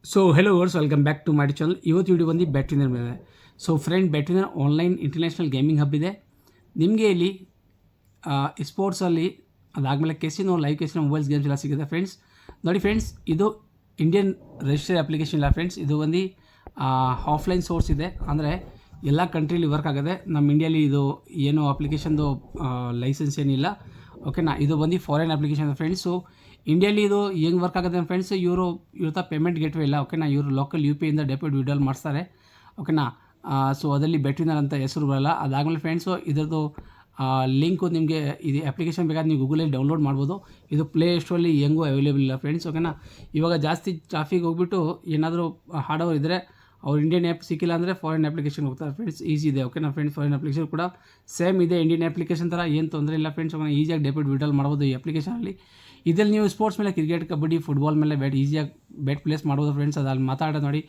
So hello viewers welcome back to my channel. ಇವತ್ತು video ಬಂದು Batwinner ಮೇಲೆ. So friend, Batwinner online international gaming hub ಇದೆ. ನಿಮಗೆ ಇಲ್ಲಿ ಸ್ಪೋರ್ಟ್ಸಲ್ಲಿ ಅದಾದಮೇಲೆ casino, live casino, mobiles games ಎಲ್ಲ ಸಿಗುತ್ತೆ ಫ್ರೆಂಡ್ಸ್. ನೋಡಿ ಫ್ರೆಂಡ್ಸ್, ಇದು ಇಂಡಿಯನ್ ರಿಜಿಸ್ಟರ್ಡ್ ಅಪ್ಲಿಕೇಶನ್ ಇಲ್ಲ ಫ್ರೆಂಡ್ಸ್. ಇದು ಒಂದು ಆಫ್ಲೈನ್ ಸೋರ್ಸ್ ಇದೆ, ಅಂದರೆ ಎಲ್ಲ ಕಂಟ್ರೀಲಿ ವರ್ಕ್ ಆಗುತ್ತೆ. ನಮ್ಮ ಇಂಡಿಯಲ್ಲಿ ಇದು ಏನು ಅಪ್ಲಿಕೇಶನ್ದು ಲೈಸೆನ್ಸ್ ಏನಿಲ್ಲ, ಓಕೆನಾ. ಇದು ಬಂದು ಫಾರಿನ್ ಅಪ್ಲಿಕೇಶನ್ ಫ್ರೆಂಡ್ಸ್. ಸೊ ಇಂಡಿಯಲ್ಲಿ ಇದು ಹೆಂಗೆ ವರ್ಕ್ ಆಗುತ್ತೆ ಫ್ರೆಂಡ್ಸ್, ಇವ್ರ ಪೇಮೆಂಟ್ ಗೇಟ್ವೇ ಇಲ್ಲ, ಓಕೆನಾ. ಇವರು ಲೋಕಲ್ ಯು ಪಿ ಇಂದ ಡೆಪಾಸಿಟ್ ವಿಡ್ರಾಲ್ ಮಾಡಿಸ್ತಾರೆ, ಓಕೆನಾ. ಸೊ ಅದರಲ್ಲಿ ಬ್ಯಾಟ್ವಿನರ್ ಅಂತ ಹೆಸರು ಬರಲ್ಲ. ಅದಾದಮೇಲೆ ಫ್ರೆಂಡ್ಸು ಇದರದ್ದು ಲಿಂಕು ನಿಮಗೆ ಇದು ಅಪ್ಲಿಕೇಶನ್ ಬೇಕಾದ್ರೆ ನೀವು ಗೂಗಲಲ್ಲಿ ಡೌನ್ಲೋಡ್ ಮಾಡ್ಬೋದು. ಇದು ಪ್ಲೇ ಸ್ಟೋರಲ್ಲಿ ಹೆಂಗೂ ಅವೈಲೇಬಲ್ ಇಲ್ಲ ಫ್ರೆಂಡ್ಸ್, ಓಕೆನಾ. ಇವಾಗ ಜಾಸ್ತಿ ಟ್ರಾಫಿಕ್ ಹೋಗ್ಬಿಟ್ಟು ಏನಾದರೂ ಹಾಡೋರು ಇದ್ದರೆ ಅವ್ರು ಇಂಡಿಯನ್ ಆ್ಯಪ್ ಸಿಕ್ಕಿಲ್ಲ ಅಂದರೆ ಫಾರಿನ್ ಅಪ್ಲಿಕೇಶನ್ ಹೋಗ್ತಾರೆ ಫ್ರೆಂಡ್ಸ್. ಈಸಿ ಇದೆ, ಓಕೆನಾ ಫ್ರೆಂಡ್ಸ್. ಫಾರಿನ್ ಅಪ್ಲಿಕೇಶನ್ ಕೂಡ ಸೇಮ್ ಇದೆ ಇಂಡಿಯನ್ ಅಪ್ಲಿಕೇಶನ್ ಥರ, ಏನು ತೊಂದರೆ ಇಲ್ಲ ಫ್ರೆಂಡ್ಸ್. ಓಕೆನಾ, ಈಸಿಯಾಗಿ ಡೆಪಾಸಿಟ್ ವಿಡ್ರಾಲ್ ಮಾಡ್ಬೋದು ಈ ಅಪ್ಲಿಕೇಶನಲ್ಲಿ. ಇದರಲ್ಲಿ ನೀವು ಸ್ಪೋರ್ಟ್ಸ್ ಮೇಲೆ ಕ್ರಿಕೆಟ್, ಕಬಡ್ಡಿ, ಫುಟ್ಬಾಲ್ ಮೇಲೆ ಈಸಿಯಾಗಿ ಬೆಟ್ ಪ್ಲೇಸ್ ಮಾಡ್ಬೋದು ಫ್ರೆಂಡ್ಸ್. ಅದಲ್ಲಿ ಮಾತಾಡೋದು ನೋಡಿ,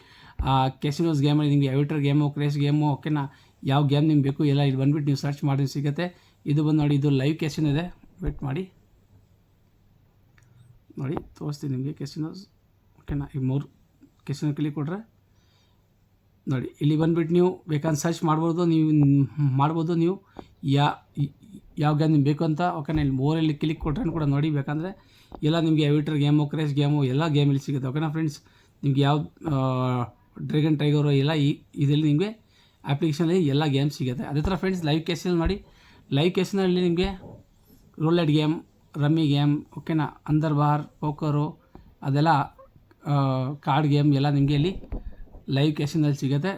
ಕೆಸಿನೋಸ್ ಗೇಮಲ್ಲಿ ನಿಮಗೆ ಎವಿಟರ್ ಗೇಮು, ಕ್ರೇಸ್ ಗೇಮು, ಓಕೆನಾ. ಯಾವ ಗೇಮ್ ನಿಮ್ಗೆ ಬೇಕು ಎಲ್ಲ ಇಲ್ಲಿ ಬಂದುಬಿಟ್ಟು ನೀವು ಸರ್ಚ್ ಮಾಡಿ ಸಿಗುತ್ತೆ. ಇದು ಬಂದು ನೋಡಿ, ಇದು ಲೈವ್ ಕೆಸಿನೋ ಇದೆ. ವೇಟ್ ಮಾಡಿ, ನೋಡಿ ತೋರಿಸ್ತೀನಿ ನಿಮಗೆ ಕೆಸಿನೋಸ್, ಓಕೆನಾ. ಈಗ 3 ಕೆಸಿನೋ ಕ್ಲಿಕ್ ಕೊಟ್ಟರೆ ನೋಡಿ, ಇಲ್ಲಿ ಬಂದುಬಿಟ್ಟು ನೀವು ಬೇಕಾದ್ರೆ ಸರ್ಚ್ ಮಾಡ್ಬೋದು. ನೀವು ಯಾವ ಗೇಮ್ ನಿಮ್ಗೆ ಬೇಕು ಅಂತ, ಓಕೆನಾ. ಇಲ್ಲಿ ಮೋರಲ್ಲಿ ಕ್ಲಿಕ್ ಕೊಟ್ಟರೆ ಕೂಡ ನೋಡಿ, ಬೇಕಂದರೆ ಎಲ್ಲ ನಿಮಗೆ ಎವಿಟರ್ ಗೇಮು, ಕ್ರೇಸ್ ಗೇಮು ಎಲ್ಲ ಗೇಮಲ್ಲಿ ಸಿಗುತ್ತೆ, ಓಕೆನಾ ಫ್ರೆಂಡ್ಸ್. ನಿಮ್ಗೆ ಯಾವ ಡ್ರ್ಯಾಗನ್ ಟೈಗರು ಎಲ್ಲ ಇದರಲ್ಲಿ ನಿಮಗೆ ಅಪ್ಲಿಕೇಶನಲ್ಲಿ ಎಲ್ಲ ಗೇಮ್ಸ್ ಸಿಗುತ್ತೆ. ಅದೇ ಥರ ಫ್ರೆಂಡ್ಸ್, ಲೈವ್ ಕೇಸಲ್ಲಿ ನೋಡಿ, ಲೈವ್ ಕೇಸಿನಲ್ಲಿ ನಿಮಗೆ ರೂಲೆಟ್ ಗೇಮ್, ರಮ್ಮಿ ಗೇಮ್, ಓಕೆನಾ, ಅಂದರ್ ಬಾರ್, ಪೋಕರು, ಅದೆಲ್ಲ ಕಾರ್ಡ್ ಗೇಮ್ ಎಲ್ಲ ನಿಮಗೆ ಇಲ್ಲಿ ಲೈವ್ ಕೇಸಿನಲ್ಲಿ ಸಿಗುತ್ತೆ.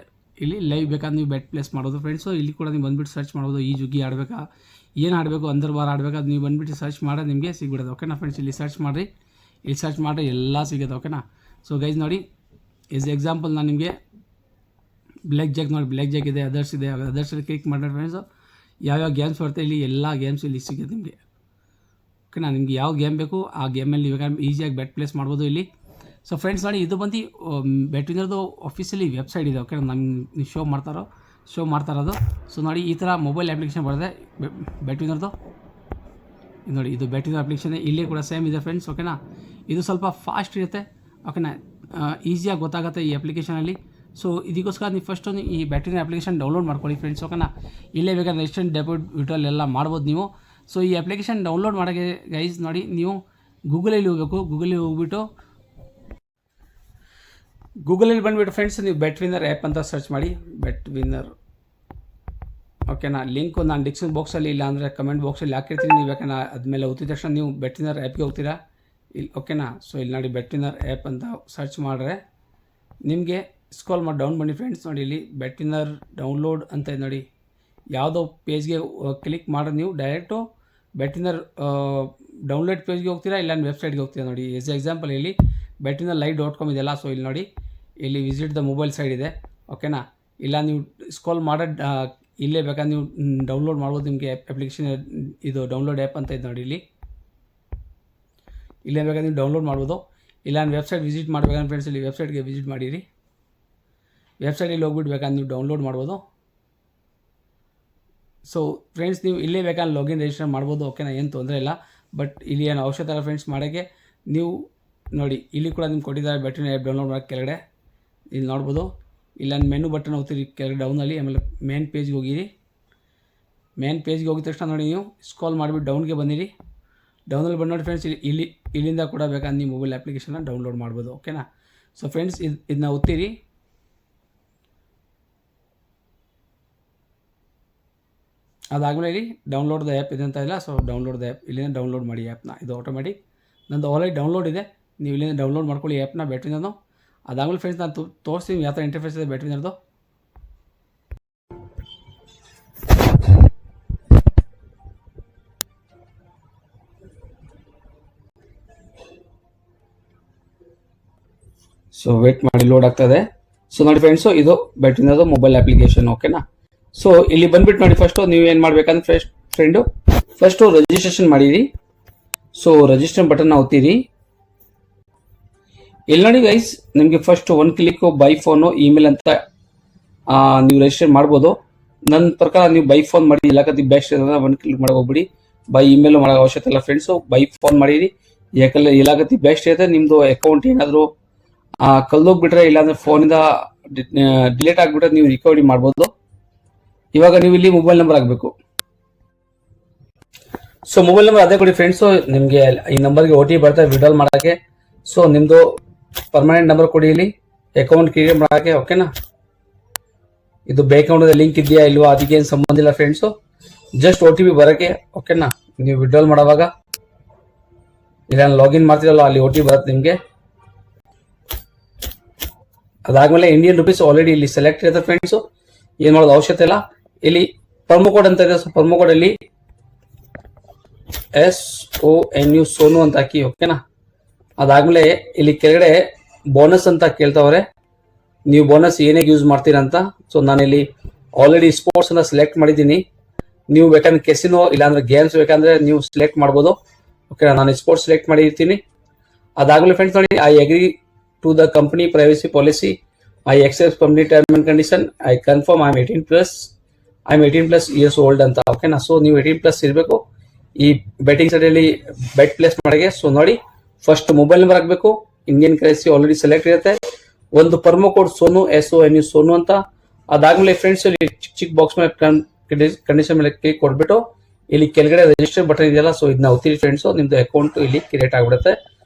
ಇಲ್ಲಿ ಲೈವ್ ಬೇಕಾದ್ರೆ ನೀವು ಬೆಟ್ ಪ್ಲೇಸ್ ಮಾಡೋದು ಫ್ರೆಂಡ್ಸು. ಇಲ್ಲಿ ಕೂಡ ನೀವು ಬಂದುಬಿಟ್ಟು ಸರ್ಚ್ ಮಾಡ್ಬೋದು. ಈ ಜುಗ್ಗಿ ಆಡಬೇಕಾ, ಏನು ಆಡಬೇಕು, ಅಂದರ್ ಬಾರ್ ಆಡಬೇಕಾ, ಅದು ನೀವು ಬಂದುಬಿಟ್ಟು ಸರ್ಚ್ ಮಾಡೋದು ನಿಮಗೆ ಸಿಗ್ಬಿಡೋದು, ಓಕೆನಾ ಫ್ರೆಂಡ್ಸ್. ಇಲ್ಲಿ ಸರ್ಚ್ ಮಾಡಿರಿ, ಇಲ್ಲಿ ಸರ್ಚ್ ಮಾಡಿರಿ ಎಲ್ಲ ಸಿಗುತ್ತೆ, ಓಕೆನಾ. ಸೊ ಗೈಸ್ ನೋಡಿ, ಈಸ್ ಎಕ್ಸಾಂಪಲ್ ನಾನು ನಿಮಗೆ ಬ್ಲ್ಯಾಕ್ ಜಾಕ್ ನೋಡಿ, ಬ್ಲ್ಯಾಕ್ ಜಾಕ್ ಇದೆ, ಅದರ್ಸಲ್ಲಿ ಕ್ಲಿಕ್ ಮಾಡಿದ್ರೆ ಫ್ರೆಂಡ್ಸು ಯಾವ್ಯಾವ ಗೇಮ್ಸ್ ಬರುತ್ತೆ ಇಲ್ಲಿ ಎಲ್ಲ ಗೇಮ್ಸ್ ಇಲ್ಲಿ ಸಿಗುತ್ತೆ ನಿಮಗೆ, ಓಕೆನಾ. ನಿಮಗೆ ಯಾವ ಗೇಮ್ ಬೇಕು ಆ ಗೇಮಲ್ಲಿ ಇವಾಗ ಈಸಿಯಾಗಿ ಬೆಟ್ ಪ್ಲೇಸ್ ಮಾಡ್ಬೋದು ಇಲ್ಲಿ. ಸೊ ಫ್ರೆಂಡ್ಸ್ ನೋಡಿ, ಇದು ಬಂದು ಬ್ಯಾಟ್ವಿನರ್ದು ಆಫೀಸಿಯಲಿ ವೆಬ್ಸೈಟ್ ಇದೆ, ಓಕೆನಾ. ನಮ್ಗೆ ಶೋ ಮಾಡ್ತಾ ಇರೋದು. ಸೊ ನೋಡಿ, ಈ ಥರ ಮೊಬೈಲ್ ಅಪ್ಲಿಕೇಶನ್ ಬರುತ್ತೆ ಬ್ಯಾಟ್ವಿನರ್ದು. ನೋಡಿ, ಇದು ಬ್ಯಾಟ್ವಿನರ್ ಅಪ್ಲಿಕೇಶನ್, ಇಲ್ಲಿ ಕೂಡ ಸೇಮ್ ಇದೆ ಫ್ರೆಂಡ್ಸ್, ಓಕೆನಾ. ಇದು ಸ್ವಲ್ಪ ಫಾಸ್ಟ್ ಇರುತ್ತೆ, ಓಕೆನಾ. ಈಸಿಯಾಗಿ ಗೊತ್ತಾಗುತ್ತೆ ಈ ಅಪ್ಲಿಕೇಶನಲ್ಲಿ. ಸೊ ಇದಕ್ಕೋಸ್ಕರ ನೀವು ಫಸ್ಟು ಈ ಬ್ಯಾಟ್ವಿನರ್ ಅಪ್ಲಿಕೇಶನ್ ಡೌನ್ಲೋಡ್ ಮಾಡ್ಕೊಳ್ಳಿ ಫ್ರೆಂಡ್ಸ್, ಓಕೆನಾ. ಇಲ್ಲೇ ಬೇಕಾದ್ರೆ ಇನ್ಸ್ಟೆಂಟ್ ಡೆಪಾಸಿಟ್ ವಿಡ್ರಾಲ್ ಎಲ್ಲ ಮಾಡ್ಬೋದು ನೀವು. ಸೊ ಈ ಅಪ್ಲಿಕೇಶನ್ ಡೌನ್ಲೋಡ್ ಮಾಡೋಕ್ಕೆ ಗೈಸ್ ನೋಡಿ, ನೀವು ಗೂಗಲಲ್ಲಿ ಹೋಗಬೇಕು. ಗೂಗಲಲ್ಲಿ ಹೋಗ್ಬಿಟ್ಟು ಗೂಗಲಲ್ಲಿ ಬಂದುಬಿಟ್ಟು ಫ್ರೆಂಡ್ಸ್, ನೀವು ಬ್ಯಾಟ್ವಿನರ್ ಆ್ಯಪ್ ಅಂತ ಸರ್ಚ್ ಮಾಡಿ, ಬ್ಯಾಟ್ವಿನರ್, ಓಕೆನಾ. ಲಿಂಕು ನಾನು ಡಿಸ್ಕ್ರಿಪ್ಷನ್ ಬಾಕ್ಸಲ್ಲಿ ಇಲ್ಲ ಅಂದರೆ ಕಮೆಂಟ್ ಬಾಕ್ಸಲ್ಲಿ ಹಾಕಿರ್ತೀನಿ. ನೀವು ಯಾಕಂದ್ರೆ ಅದ್ಮೇಲೆ ಓದಿದ ತಕ್ಷಣ ನೀವು ಬ್ಯಾಟ್ವಿನರ್ ಆ್ಯಪ್ಗೆ ಹೋಗ್ತೀರಾ ಇಲ್ಲಿ, ಓಕೆನಾ. ಸೊ ಇಲ್ಲಿ ನೋಡಿ, ಬ್ಯಾಟ್ವಿನರ್ ಆ್ಯಪ್ ಅಂತ ಸರ್ಚ್ ಮಾಡಿದ್ರೆ ನಿಮಗೆ ಸ್ಕ್ರೋಲ್ ಮಾಡಿ ಡೌನ್ ಬನ್ನಿ ಫ್ರೆಂಡ್ಸ್. ನೋಡಿ, ಇಲ್ಲಿ ಬ್ಯಾಟ್ವಿನರ್ ಡೌನ್ಲೋಡ್ ಅಂತ ಇದೆ ನೋಡಿ. ಯಾವುದೋ ಪೇಜ್ಗೆ ಕ್ಲಿಕ್ ಮಾಡಿದ್ರೆ ನೀವು ಡೈರೆಕ್ಟು ಬ್ಯಾಟ್ವಿನರ್ ಡೌನ್ಲೋಡ್ ಪೇಜ್ಗೆ ಹೋಗ್ತೀರಾ, ಇಲ್ಲ ವೆಬ್ಸೈಟ್ಗೆ ಹೋಗ್ತೀರಾ. ನೋಡಿ, ಎಸ್ ಎಕ್ಸಾಂಪಲ್ ಇಲ್ಲಿ BatwinerLive.com ಇದೆಲ್ಲ. ಸೊ ಇಲ್ಲಿ ನೋಡಿ, ಇಲ್ಲಿ ವಿಸಿಟ್ ದ ಮೊಬೈಲ್ ಸೈಡ್ ಇದೆ, ಓಕೆನಾ. ಇಲ್ಲ ನೀವು ಸ್ಕ್ರೋಲ್ ಮಾಡೋದು ಇಲ್ಲೇ ಬೇಕಾದ್ರೆ ನೀವು ಡೌನ್ಲೋಡ್ ಮಾಡ್ಬೋದು. ನಿಮಗೆ ಅಪ್ಲಿಕೇಶನ್ ಇದು ಡೌನ್ಲೋಡ್ ಆ್ಯಪ್ ಅಂತ ಇದೆ ನೋಡಿ, ಇಲ್ಲೇ ಬೇಕಾದ್ರೆ ನೀವು ಡೌನ್ಲೋಡ್ ಮಾಡ್ಬೋದು. ಇಲ್ಲ ನಾನು ವೆಬ್ಸೈಟ್ ವಿಸಿಟ್ ಮಾಡಬೇಕಂದ್ರೆ ಫ್ರೆಂಡ್ಸ್, ಇಲ್ಲಿ ವೆಬ್ಸೈಟ್ಗೆ ವಿಸಿಟ್ ಮಾಡಿರಿ. ವೆಬ್ಸೈಟಲ್ಲಿ ಹೋಗ್ಬಿಟ್ಟು ಬೇಕಾದ್ರೆ ನೀವು ಡೌನ್ಲೋಡ್ ಮಾಡ್ಬೋದು. ಸೊ ಫ್ರೆಂಡ್ಸ್, ನೀವು ಇಲ್ಲೇ ಬೇಕಾದ್ರೆ ಲಾಗಿನ್ ರಿಜಿಸ್ಟರ್ ಮಾಡ್ಬೋದು, ಓಕೆನಾ. ಏನು ತೊಂದರೆ ಇಲ್ಲ. ಬಟ್ ಇಲ್ಲಿ ಏನು ಅವಶ್ಯಕತೆ ಇಲ್ಲ ಫ್ರೆಂಡ್ಸ್ ಮಾಡೋಕ್ಕೆ. ನೀವು ನೋಡಿ, ಇಲ್ಲಿ ಕೂಡ ನಿಮ್ಗೆ ಕೊಟ್ಟಿದ್ದಾರೆ ಬ್ಯಾಟ್ವಿನರ್ ಆ್ಯಪ್ ಡೌನ್ಲೋಡ್ ಮಾಡೋಕ್ಕೆ. ಕೆಳಗಡೆ ಇಲ್ಲಿ ನೋಡ್ಬೋದು, ಇಲ್ಲ ನಾನು ಮೆನು ಬಟನ್ ಹೋಗ್ತೀರಿ ಕೆಳಗಡೆ ಡೌನಲ್ಲಿ, ಆಮೇಲೆ ಮೇನ್ ಪೇಜ್ಗೆ ಹೋಗಿರಿ. ಮೇನ್ ಪೇಜ್ಗೆ ಹೋಗಿದ ತಕ್ಷಣ ನೋಡಿ, ನೀವು ಸ್ಕ್ರೋಲ್ ಮಾಡಿಬಿಟ್ಟು ಡೌನ್ಗೆ ಬಂದಿರಿ. ಡೌನಲ್ಲಿ ಬಂದು ನೋಡಿ ಫ್ರೆಂಡ್ಸ್, ಇಲ್ಲಿಂದ ಕೂಡ ಬೇಕಾದ್ರೆ ನೀವು ಮೊಬೈಲ್ ಅಪ್ಲಿಕೇಶನ್ನ ಡೌನ್ಲೋಡ್ ಮಾಡ್ಬೋದು, ಓಕೆನಾ. ಸೊ ಫ್ರೆಂಡ್ಸ್, ಇದನ್ನ ಒತ್ತಿರಿ. ಅದಾದಮೇಲೆ ಇಲ್ಲಿ ಡೌನ್ಲೋಡ್ ದ ಆ್ಯಪ್ ಇದೆ ಅಂತ ಇಲ್ಲ. ಸೊ ಡೌನ್ಲೋಡ್ ದ ಆ್ಯಪ್, ಇಲ್ಲಿಂದ ಡೌನ್ಲೋಡ್ ಮಾಡಿ ಆ್ಯಪ್ನ. ಇದು ಆಟೋಮೆಟಿಕ್ ನಂದು ಆಲ್ರೆಡಿ ಡೌನ್ಲೋಡ್ ಇದೆ. ನೀವು ಇಲ್ಲಿಂದ ಡೌನ್ಲೋಡ್ ಮಾಡ್ಕೊಳ್ಳಿ ಆ್ಯಪ್ನ, ಬ್ಯಾಟ್ವಿನರ್ದು. ಅದಾದಮೇಲೆ ಫ್ರೆಂಡ್ಸ್, ನಾನು ತೋರಿಸ್ತೀನಿ ಯಾವ ಥರ ಇಂಟರ್ಫೇಸ್ ಇದೆ ಬ್ಯಾಟ್ವಿನರ್ದು. ಸೊ ವೇಟ್ ಮಾಡಿ, ಲೋಡ್ ಆಗ್ತದೆ. ಸೊ ನೋಡಿ ಫ್ರೆಂಡ್ಸು, ಇದು ಬ್ಯಾಟ್ವಿನರ್ದು ಮೊಬೈಲ್ ಅಪ್ಲಿಕೇಶನ್, ಓಕೆನಾ. ಸೊ ಇಲ್ಲಿ ಬಂದುಬಿಟ್ಟು ನೋಡಿ, ಫಸ್ಟು ನೀವು ಏನು ಮಾಡಬೇಕಂದ್ರೆ ಫಸ್ಟು ರಿಜಿಸ್ಟ್ರೇಷನ್ ಮಾಡಿರಿ. ಸೊ ರಿಜಿಸ್ಟರ್ ಬಟನ್ನ ಒತ್ತಿರಿ. ಇಲ್ಲಿ ನೋಡಿ ಗೈಸ್, ನಿಮಗೆ first 1 click by phone, email ಅಂತ ನೀವು ರಿಜಿಸ್ಟರ್ ಮಾಡ್ಬೋದು. ನನ್ನ ಪ್ರಕಾರ ನೀವು ಬೈ ಫೋನ್ ಮಾಡಿ, ಇಲ್ಲಕತ್ತಿ ಬೆಸ್ಟ್ ಇರೋದನ್ನ 1 ಕ್ಲಿಕ್ ಮಾಡೋಕೆ ಹೋಗ್ಬಿಡಿ. ಬೈ ಇಮೇಲು ಮಾಡೋ ಅವಶ್ಯಕತೆ ಇಲ್ಲ ಫ್ರೆಂಡ್ಸು. ಬೈ ಫೋನ್ ಮಾಡಿರಿ, ಯಾಕಂದರೆ ಇಲಾಗತ್ತಿ ಬೆಸ್ಟ್ ಇರುತ್ತೆ. ನಿಮ್ಮದು ಅಕೌಂಟ್ ಏನಾದರೂ ಕಲ್ದೋಗ್ಬಿಟ್ರೆ ಇಲ್ಲಾಂದ್ರೆ ಫೋನಿಂದ ಡಿಲೀಟ್ ಆಗಿಬಿಟ್ರೆ ನೀವು ರಿಕವರಿ ಮಾಡ್ಬೋದು. ಇವಾಗ ನೀವು ಇಲ್ಲಿ ಮೊಬೈಲ್ ನಂಬರ್ ಹಾಕಬೇಕು. ಸೊ ಮೊಬೈಲ್ ನಂಬರ್ ಅದೇ ಕೊಡಿ ಫ್ರೆಂಡ್ಸು. ನಿಮಗೆ ಈ ನಂಬರ್ಗೆ OTP ಬರ್ತದೆ ವಿಡ್ರಾಲ್ ಮಾಡೋಕ್ಕೆ. ಸೊ ನಿಮ್ಮದು ಪರ್ಮನೆಂಟ್ ನಂಬರ್ ಕೊಡಿ ಇಲ್ಲಿ ಅಕೌಂಟ್ ಕ್ರಿಯೇಟ್ ಮಾಡೋಕ್ಕೆ. ಓಕೆನಾ, ಇದು ಬ್ಯಾಂಕ್ ಅಕೌಂಟ್ ಲಿಂಕ್ ಇದೆಯಾ ಇಲ್ವಾ ಅದಕ್ಕೇನು ಸಂಬಂಧ ಇಲ್ಲ ಫ್ರೆಂಡ್ಸು. ಜಸ್ಟ್ OTP ಬರೋಕ್ಕೆ. ಓಕೆನಾ, ನೀವು ವಿಡ್ರಾಲ್ ಮಾಡೋವಾಗ ಇಲ್ಲ ಲಾಗಿನ್ ಮಾಡ್ತಿರಲ್ಲ ಅಲ್ಲಿ OTP ಬರುತ್ತೆ ನಿಮಗೆ. ಅದಾದ್ಮೇಲೆ ಇಂಡಿಯನ್ ರುಪೀಸ್ ಆಲ್ರೆಡಿ ಇಲ್ಲಿ ಸೆಲೆಕ್ಟ್ ಇರುತ್ತೆ ಫ್ರೆಂಡ್ಸು. ಏನು ಮಾಡೋದು ಅವಶ್ಯಕತೆ ಇಲ್ಲ. ಇಲ್ಲಿ ಪ್ರೊಮೋ ಕೋಡ್ ಅಂತ ಇದೆ. ಸೊ ಪ್ರೊಮೋ ಕೋಡ್ ಅಲ್ಲಿ SONU ಸೋನು ಅಂತ ಹಾಕಿ. ಓಕೆನಾ, ಅದಾದ್ಮೇಲೆ ಇಲ್ಲಿ ಕೆಳಗಡೆ ಬೋನಸ್ ಅಂತ ಕೇಳ್ತಾವ್ರೆ, ನೀವು ಬೋನಸ್ ಏನಾಗ ಯೂಸ್ ಮಾಡ್ತೀರಾ ಅಂತ. ಸೊ ನಾನಿಲ್ಲಿ ಆಲ್ರೆಡಿ ಸ್ಪೋರ್ಟ್ಸ್ ಅನ್ನ ಸೆಲೆಕ್ಟ್ ಮಾಡಿದ್ದೀನಿ. ನೀವು ಬೇಕಂದ್ರೆ ಕೆಸಿನೋ ಇಲ್ಲಾಂದ್ರೆ ಗೇಮ್ಸ್ ಬೇಕಂದ್ರೆ ನೀವು ಸೆಲೆಕ್ಟ್ ಮಾಡ್ಬೋದು. ಓಕೆ, ನಾನು ಸ್ಪೋರ್ಟ್ಸ್ ಸೆಲೆಕ್ಟ್ ಮಾಡಿರ್ತೀನಿ. ಅದಾಗಲೇ ಫ್ರೆಂಡ್ಸ್ ನೋಡಿ, I agree to the company privacy policy, I accept company term and condition, I confirm I am 18+ years old ಅಂತ. ಓಕೆನಾ, ಸೊ ನೀವು 18+ ಇರಬೇಕು ಈ ಬೆಟ್ಟಿಂಗ್ ಸೈಡಲ್ಲಿ ಬೆಟ್ ಪ್ಲೇಸ್ ಮಾಡೋಕ್ಕೆ. ಸೊ ನೋಡಿ, ಫಸ್ಟ್ ಮೊಬೈಲ್ ನಂಬರ್ ಹಾಕಬೇಕು, ಇಂಡಿಯನ್ ಕರೆನ್ಸಿ ಆಲ್ರೆಡಿ ಸೆಲೆಕ್ಟ್ ಇರುತ್ತೆ, ಒಂದು promo code Sonu SONU Sonu ಅಂತ. ಅದಾದ್ಮೇಲೆ ಫ್ರೆಂಡ್ಸ್ ಇಲ್ಲಿ ಚಿಕ್ಕ ಬಾಕ್ಸ್ ಮೇಲೆ ಕಂಡೀಷನ್ ಮೇಲೆ ಕ್ಲಿಕ್ ಕೊಟ್ಬಿಟ್ಟು ಇಲ್ಲಿ ಕೆಳಗಡೆ ರಿಜಿಸ್ಟರ್ ಬಟನ್ ಇದೆಯಲ್ಲ, ಸೊ ಇದನ್ನ ಒತ್ತಿರಿ ಫ್ರೆಂಡ್ಸು. ನಿಮ್ದು ಅಕೌಂಟ್ ಇಲ್ಲಿ ಕ್ರಿಯೇಟ್ ಆಗಿಬಿಡುತ್ತೆ.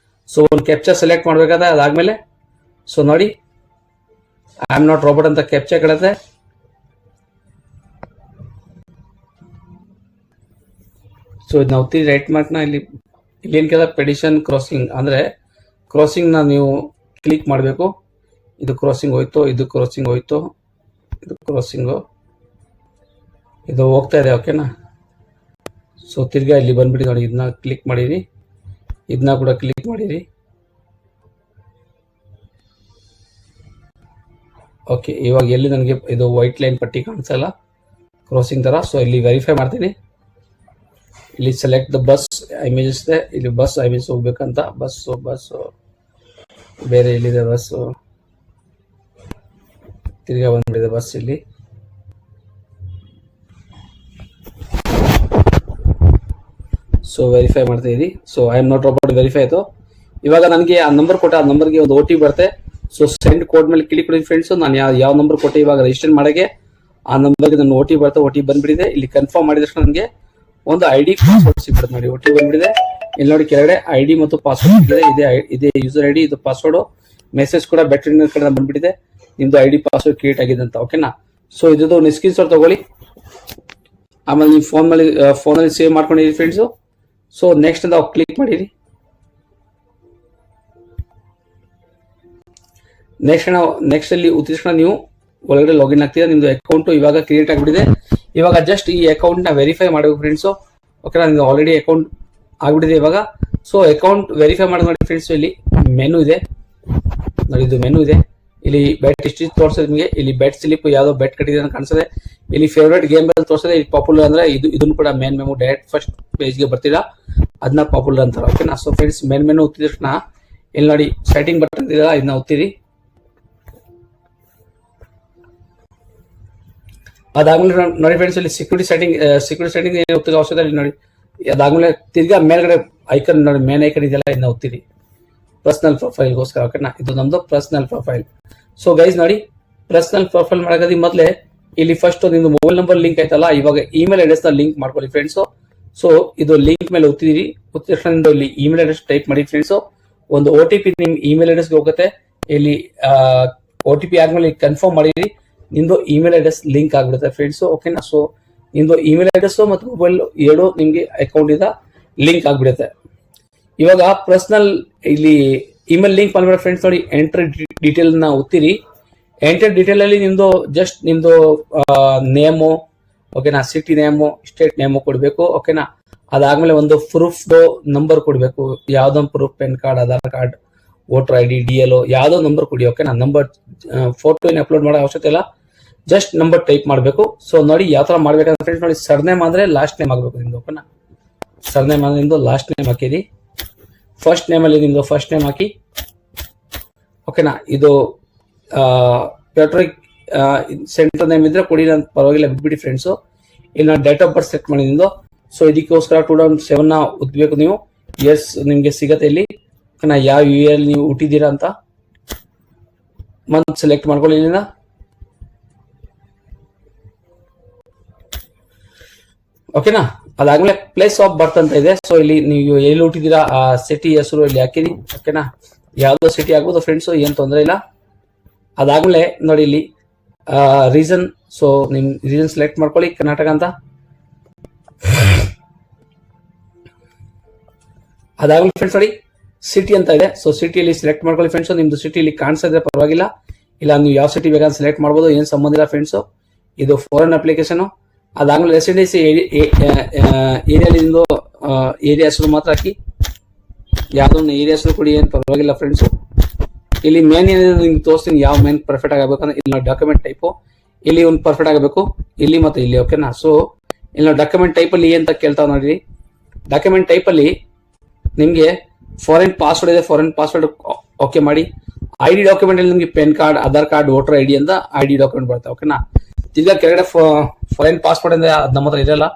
ಸೊ ಒಂದು ಕ್ಯಾಪ್ಚರ್ ಸೆಲೆಕ್ಟ್ ಮಾಡಬೇಕಾದ್ರೆ ಅದಾದ್ಮೇಲೆ ಸೊ ನೋಡಿ ಐ ಆಮ್ ನಾಟ್ ರೋಬೋಟ್ ಅಂತ ಕ್ಯಾಪ್ಚರ್ ಕೇಳುತ್ತೆ. ಸೊ ಇದನ್ನ ಒತ್ತಿ ರೈಟ್ ಮಾರ್ಕ್ನ ಇಲ್ಲಿ ಏನು ಕೇಳ ಪೆಡಿಷನ್ ಕ್ರಾಸಿಂಗ್ ಅಂದರೆ ಕ್ರಾಸಿಂಗ್ನ ನೀವು ಕ್ಲಿಕ್ ಮಾಡಬೇಕು. ಇದು ಕ್ರಾಸಿಂಗ್ ಹೋಯ್ತು, ಇದು ಕ್ರಾಸಿಂಗ್ ಹೋಯ್ತು, ಇದು ಕ್ರಾಸಿಂಗು ಇದು ಹೋಗ್ತಾ ಇದೆ. ಓಕೆನಾ, ಸೊ ತಿರ್ಗಾ ಇಲ್ಲಿ ಬಂದ್ಬಿಟ್ಟು ನೋಡಿ ಇದನ್ನ ಕ್ಲಿಕ್ ಮಾಡಿರಿ, ಇದನ್ನ ಕೂಡ ಕ್ಲಿಕ್ ಮಾಡಿರಿ. ಓಕೆ, ಇವಾಗ ಎಲ್ಲಿ ನನಗೆ ಇದು ವೈಟ್ ಲೈನ್ ಪಟ್ಟಿ ಕಾಣಿಸಲ್ಲ ಕ್ರಾಸಿಂಗ್ ಥರ. ಸೊ ಇಲ್ಲಿ ವೆರಿಫೈ ಮಾಡ್ತೀನಿ. ಇಲ್ಲಿ ಸೆಲೆಕ್ಟ್ ದ ಬಸ್ ಇಮೇಜಸ್ ಇದೆ, ಇಲ್ಲಿ ಬಸ್ ಇಮೇಜ್ ಹೋಗ್ಬೇಕಂತ. ಬಸ್ಸು ಬೇರೆ ಎಲ್ಲಿದೆ ಬಸ್ಸು, ತಿರ್ಗಾ ಬಂದ್ಬಿಟ್ಟಿದೆ ಬಸ್ ಇಲ್ಲಿ. ಸೊ ವೆರಿಫೈ ಮಾಡ್ತಾ ಇದ್ದೀವಿ. So I am not robot verify ಆಯಿತು. ಇವಾಗ ನನಗೆ ಆ ನಂಬರ್ ಕೊಟ್ಟೆ, ಆ ನಂಬರ್ಗೆ ಒಂದು OTP ಬರುತ್ತೆ. ಸೊ ಸೆಂಡ್ ಕೋಡ್ ಮೇಲೆ ಕ್ಲಿಕ್ ಕೊಡಿ ಫ್ರೆಂಡ್ಸು. ನಾನು ಯಾವ ನಂಬರ್ ಕೊಟ್ಟೆ ಇವಾಗ ರಿಜಿಸ್ಟರ್ ಮಾಡೋಕ್ಕೆ ಆ ನಂಬರ್ಗೆ ನನ್ನ OTP ಬರುತ್ತೆ. OTP ಬಂದ್ಬಿಟ್ಟಿದೆ. ಇಲ್ಲಿ ಕನ್ಫರ್ಮ್ ಮಾಡಿದ ತಕ್ಷಣ ನನಗೆ ಒಂದು ID ಪಾಸ್ವರ್ಡ್ ಸಿಗ್ಬಿಡುತ್ತೆ ನೋಡಿ. OTP ಬಂದ್ಬಿಟ್ಟಿದೆ. ಇಲ್ಲಿ ನೋಡಿ ಕೆಳಗಡೆ ID ಮತ್ತು ಪಾಸ್ವರ್ಡ್ ಇದೆ. ಇದೇ ಯೂಸರ್ ID, ಇದು ಪಾಸ್ವರ್ಡು. ಮೆಸೇಜ್ ಕೂಡ ಬ್ಯಾಟ್ರಿ ಕಡೆ ಬಂದ್ಬಿಟ್ಟಿದೆ, ನಿಮ್ದು ID ಪಾಸ್ವರ್ಡ್ ಕ್ರಿಯೇಟ್ ಆಗಿದೆ ಅಂತ. ಓಕೆನಾ, ಸೊ ಇದ್ದು ಒಂದು ಸ್ಕ್ರೀನ್ ಶಾಟ್ ತಗೊಳ್ಳಿ. ಆಮೇಲೆ ನೀವು ಫೋನಲ್ಲಿ ಸೇವ್ ಮಾಡ್ಕೊಂಡಿರಿ ಫ್ರೆಂಡ್ಸು. ಸೊ ನೆಕ್ಸ್ಟ್ ಅಂತ ಕ್ಲಿಕ್ ಮಾಡಿರಿ. ನೆಕ್ಸ್ಟ್ ಅಲ್ಲಿ ಉತ್ತಿದ ನೀವು ಒಳಗಡೆ ಲಾಗಿನ್ ಆಗ್ತೀರಾ. ನಿಮ್ದು ಅಕೌಂಟು ಇವಾಗ ಕ್ರಿಯೇಟ್ ಆಗಿಬಿಟ್ಟಿದೆ. ಇವಾಗ ಜಸ್ಟ್ ಈ ಅಕೌಂಟ್ನ ವೆರಿಫೈ ಮಾಡಬೇಕು ಫ್ರೆಂಡ್ಸು. ಓಕೆನಾ, ನಿಮ್ದು ಆಲ್ರೆಡಿ ಅಕೌಂಟ್ ಆಗಿಬಿಟ್ಟಿದೆ ಇವಾಗ. ಸೊ ಅಕೌಂಟ್ ವೆರಿಫೈ ಮಾಡೋದು ನೋಡಿ ಫ್ರೆಂಡ್ಸು. ಇಲ್ಲಿ ಮೆನು ಇದೆ ನೋಡಿ, ಇದು ಮೆನು ಇದೆ. ಇಲ್ಲಿ ಬೆಟ್ ಹಿಸ್ಟ್ರಿ ತೋರಿಸೋದು ನಿಮಗೆ. ಇಲ್ಲಿ ಬೆಟ್ ಸ್ಲಿಪ್ ಯಾವುದೋ ಬೆಟ್ ಕಟ್ಟಿದೆ ಅಂತ ಕಾಣಿಸ್ತದೆ. ಇಲ್ಲಿ ಫೇವ್ರೇಟ್ ಗೇಮ್ ತೋರಿಸ್ತದೆ. ಇಲ್ಲಿ ಪಾಪ್ಯುಲರ್ ಅಂದ್ರೆ ಇದನ್ನು ಕೂಡ ಮೇನ್ ಮೆನು ಡೈರೆಕ್ಟ್ ಫಸ್ಟ್ ಪೇಜ್ಗೆ ಬರ್ತೀರಾ, ಅದನ್ನ ಪಾಪ್ಯುಲರ್ ಅಂತಾರೆ. ಓಕೆನಾ, ಸೊ ಫ್ರೆಂಡ್ಸ್ ಮೇನ್ ಮೆನು ಒತ್ತಿದ ತಕ್ಷಣ ಇಲ್ಲಿ ನೋಡಿ ಸೆಟ್ಟಿಂಗ್ ಬಟನ್ ಇದೆಯಲ್ಲ, ಇದನ್ನ ಒತ್ತಿರಿ. ಅದಾದ್ಮೇಲೆ ನೋಡಿ ಫ್ರೆಂಡ್ಸ್ ಇಲ್ಲಿ ಸೆಕ್ಯೂರಿಟಿ ಸೆಟ್ಟಿಂಗ್ ಏನು ಒತ್ತಿದ ಅವಶ್ಯಕತೆ ಇಲ್ಲಿ ನೋಡಿ. ಅದಾದ್ಮೇಲೆ ತಿರ್ಗಾ ಮೇಲ್ಗಡೆ ಐಕನ್ ನೋಡಿ, ಮೇನ್ ಐಕನ್ ಇದೆಯಲ್ಲ, ಇದನ್ನ ಒತ್ತಿರಿ. ಪರ್ಸನಲ್ ಪ್ರೊಫೈಲ್ಗೋಸ್ಕರ. ಓಕೆನಾ, ಇದು ನಮ್ದು ಪರ್ಸನಲ್ ಪ್ರೊಫೈಲ್. ಸೊ ಗೈಸ್ ನೋಡಿ, ಪರ್ಸನಲ್ ಪ್ರೊಫೈಲ್ ಮಾಡೋದು ಮೊದಲೇ ಇಲ್ಲಿ ಫಸ್ಟ್ ನಿಮ್ದು ಮೊಬೈಲ್ ನಂಬರ್ ಲಿಂಕ್ ಆಯ್ತಲ್ಲ, ಇವಾಗ ಇಮೇಲ್ ಅಡ್ರೆಸ್ ನ ಲಿಂಕ್ ಮಾಡ್ಕೊಳ್ಳಿ ಫ್ರೆಂಡ್ಸು. ಸೊ ಇದು ಲಿಂಕ್ ಮೇಲೆ ಒತ್ತಿದಿರಿ. ಒತ್ತಿದ ತಕ್ಷಣ ಇಲ್ಲಿ ಇಮೇಲ್ ಅಡ್ರೆಸ್ ಟೈಪ್ ಮಾಡಿ ಫ್ರೆಂಡ್ಸು. ಒಂದು OTP ನಿಮ್ ಇಮೇಲ್ ಅಡ್ರೆಸ್ಗೆ ಹೋಗುತ್ತೆ. ಇಲ್ಲಿ OTP ಆದ್ಮೇಲೆ ಕನ್ಫರ್ಮ್ ಮಾಡಿರಿ, ನಿಮ್ದು ಇಮೇಲ್ ಅಡ್ರೆಸ್ ಲಿಂಕ್ ಆಗ್ಬಿಡುತ್ತೆ ಫ್ರೆಂಡ್ಸು. ಓಕೆನಾ, ಸೊ ನಿಮ್ದು ಇಮೇಲ್ ಅಡ್ರೆಸ್ ಮತ್ತು ಮೊಬೈಲ್ ಎರಡು ನಿಮ್ಗೆ ಅಕೌಂಟ್ ಇಂದ ಲಿಂಕ್ ಆಗ್ಬಿಡುತ್ತೆ. ಇವಾಗ ಪರ್ಸನಲ್ ಇಲ್ಲಿ ಇಮೇಲ್ ಲಿಂಕ್ ಮಾಡ್ಬೇಡ ಫ್ರೆಂಡ್ಸ್. ನೋಡಿ ಎಂಟರ್ ಡೀಟೇಲ್ ನ ಒತ್ತಿರಿ. ಎಂಟರ್ ಡೀಟೇಲ್ ಅಲ್ಲಿ ನಿಮ್ದು ನೇಮು, ಓಕೆನಾ, ಸಿಟಿ ನೇಮು, ಸ್ಟೇಟ್ ನೇಮು ಕೊಡಬೇಕು. ಓಕೆನಾ, ಅದಾದ್ಮೇಲೆ ಒಂದು ಪ್ರೂಫ್ ನಂಬರ್ ಕೊಡಬೇಕು. ಯಾವ್ದೊಂದು proof, pan card, Aadhaar card, voter ID, DLO ಯಾವ್ದೋ ನಂಬರ್ ಕೊಡಿ. ಓಕೆನಾ, ನಂಬರ್ ಫೋಟೋ ಏನು ಅಪ್ಲೋಡ್ ಮಾಡೋ ಅವಶ್ಯಕತೆ ಇಲ್ಲ, ಜಸ್ಟ್ ನಂಬರ್ ಟೈಪ್ ಮಾಡಬೇಕು. ಸೊ ನೋಡಿ ಯಾವ ತರ ಮಾಡ್ಬೇಕಂದ್ರೆ ಫ್ರೆಂಡ್ಸ್ ನೋಡಿ, ಸರ್ನೇಮ್ ಅಂದ್ರೆ ಲಾಸ್ಟ್ ನೇಮ್ ಆಗಬೇಕು ನಿಮ್ದು. ಓಕೆನಾ, ಸರ್ನೇಮ್ ಅಂದ್ರೆ ನಿಮ್ದು ಲಾಸ್ಟ್ ನೇಮ್ ಹಾಕಿರಿ. ಫಸ್ಟ್ ನೇಮ್ ಅಲ್ಲಿ ನಿಮ್ದು ಫಸ್ಟ್ ನೇಮ್ ಹಾಕಿ. ಓಕೆನಾ, ಇದು ಪೆಟ್ರಿಕ್ ಸೆಂಟರ್ ನೇಮ್ ಇದ್ರೆ ಕೊಡಿ, ನಾನು ಪರವಾಗಿಲ್ಲ ಬಿಟ್ಬಿಡಿ ಫ್ರೆಂಡ್ಸು. ಇಲ್ಲಿ ನಾನು ಡೇಟ್ ಆಫ್ ಬರ್ತ್ ಸೆಟ್ ಮಾಡಿ ನಿಮ್ದು. ಸೊ ಇದಕ್ಕೋಸ್ಕರ 2007 ಉದ್ಬೇಕು ನೀವು. ಎಸ್ ನಿಮ್ಗೆ ಸಿಗತ್ತೆ ಇಲ್ಲಿ. ಓಕೆನಾ, ಯಾವ ಇಯರ್ ನೀವು ಹುಟ್ಟಿದ್ದೀರಾ ಅಂತ. ಮಂತ್ ಸೆಲೆಕ್ಟ್ ಮಾಡ್ಕೊಳ್ಳಿ ಇಲ್ಲಿಂದ. ಓಕೆನಾ, ಅದಾದ್ಮೇಲೆ ಪ್ಲೇಸ್ ಆಫ್ ಬರ್ತ್ ಅಂತ ಇದೆ. ಸೊ ಇಲ್ಲಿ ನೀವು ಎಲ್ಲಿ ಹುಟ್ಟಿದ್ದೀರಾ ಆ ಸಿಟಿ ಹೆಸರು ಇಲ್ಲಿ ಹಾಕಿರಿ. ಓಕೆನಾ, ಯಾವ್ದೋ ಸಿಟಿ ಆಗ್ಬೋದು ಫ್ರೆಂಡ್ಸ್, ಏನ್ ತೊಂದರೆ ಇಲ್ಲ. ಅದಾದ್ಮೇಲೆ ನೋಡಿ ಇಲ್ಲಿ ರೀಸನ್, ಸೊ ನಿಮ್ ರೀಸನ್ ಸೆಲೆಕ್ಟ್ ಮಾಡ್ಕೊಳ್ಳಿ ಕರ್ನಾಟಕ ಅಂತ. ಅದಾದ್ಮೇಲೆ ಫ್ರೆಂಡ್ಸ್ ನೋಡಿ ಸಿಟಿ ಅಂತ ಇದೆ. ಸೊ ಸಿಟಿಯಲ್ಲಿ ಸೆಲೆಕ್ಟ್ ಮಾಡ್ಕೊಳ್ಳಿ ಫ್ರೆಂಡ್ಸ್. ನಿಮ್ದು ಸಿಟಿ ಇಲ್ಲಿ ಕಾಣಿಸ್ತಾ ಇದ್ರೆ ಪರವಾಗಿಲ್ಲ, ಇಲ್ಲ ನೀವು ಯಾವ ಸಿಟಿ ಬೇಕಾದ್ರೆ ಸೆಲೆಕ್ಟ್ ಮಾಡ್ಬೋದು, ಏನ್ ಸಂಬಂಧ ಇಲ್ಲ ಫ್ರೆಂಡ್ಸ್. ಇದು ಫಾರಿನ್ ಅಪ್ಲಿಕೇಶನ್. ಅದಾದ್ಮೇಲೆ ರೆಸಿಡೆನ್ಸಿ ಏರಿಯಾ ನಿಮ್ದು ಏರಿಯಾ ಹೆಸರು ಮಾತ್ರ ಹಾಕಿ, ಯಾವ್ದೋ ಒಂದು ಏರಿಯಾ ಹೆಸರು ಕೊಡಿ, ಏನ್ ಪರವಾಗಿಲ್ಲ ಫ್ರೆಂಡ್ಸ್. ಇಲ್ಲಿ ಮೇನ್ ಏನಿದೆ ನಿಮ್ಗೆ ತೋರಿಸ್ತೀನಿ ಯಾವ ಮೇನ್ ಪರ್ಫೆಕ್ಟ್ ಆಗಬೇಕಂದ್ರೆ. ಇಲ್ಲಿ ನಾವು ಡಾಕ್ಯುಮೆಂಟ್ ಟೈಪು ಇಲ್ಲಿ ಒಂದು ಪರ್ಫೆಕ್ಟ್ ಆಗಬೇಕು, ಇಲ್ಲಿ ಮತ್ತೆ ಇಲ್ಲಿ. ಓಕೆನಾ, ಸೊ ಇಲ್ಲಿ ನಾವು ಡಾಕ್ಯುಮೆಂಟ್ ಟೈಪ್ ಅಲ್ಲಿ ಅಂತ ಕೇಳ್ತಾವ್ ನೋಡಿ. ಡಾಕ್ಯುಮೆಂಟ್ ಟೈಪ್ ಅಲ್ಲಿ ನಿಮ್ಗೆ ಫಾರಿನ್ ಪಾಸ್ವರ್ಡ್ ಇದೆ, ಫಾರಿನ್ ಪಾಸ್ವರ್ಡ್ ಓಕೆ ಮಾಡಿ. ಐಡಿ ಡಾಕ್ಯುಮೆಂಟ್ ಅಲ್ಲಿ ನಿಮ್ಗೆ pen card, Aadhaar card, voter ID ಅಂತ ಐಡಿ ಡಾಕ್ಯುಮೆಂಟ್ ಬರುತ್ತೆ. ಓಕೆನಾ, ಈಗ ಕೆಳಗಡೆ ಫಾರಿನ್ ಪಾಸ್ಪೋರ್ಟ್ ಅಂದ್ರೆ ಅದು ನಮ್ಮ ಹತ್ರ ಇರಲ್ಲ.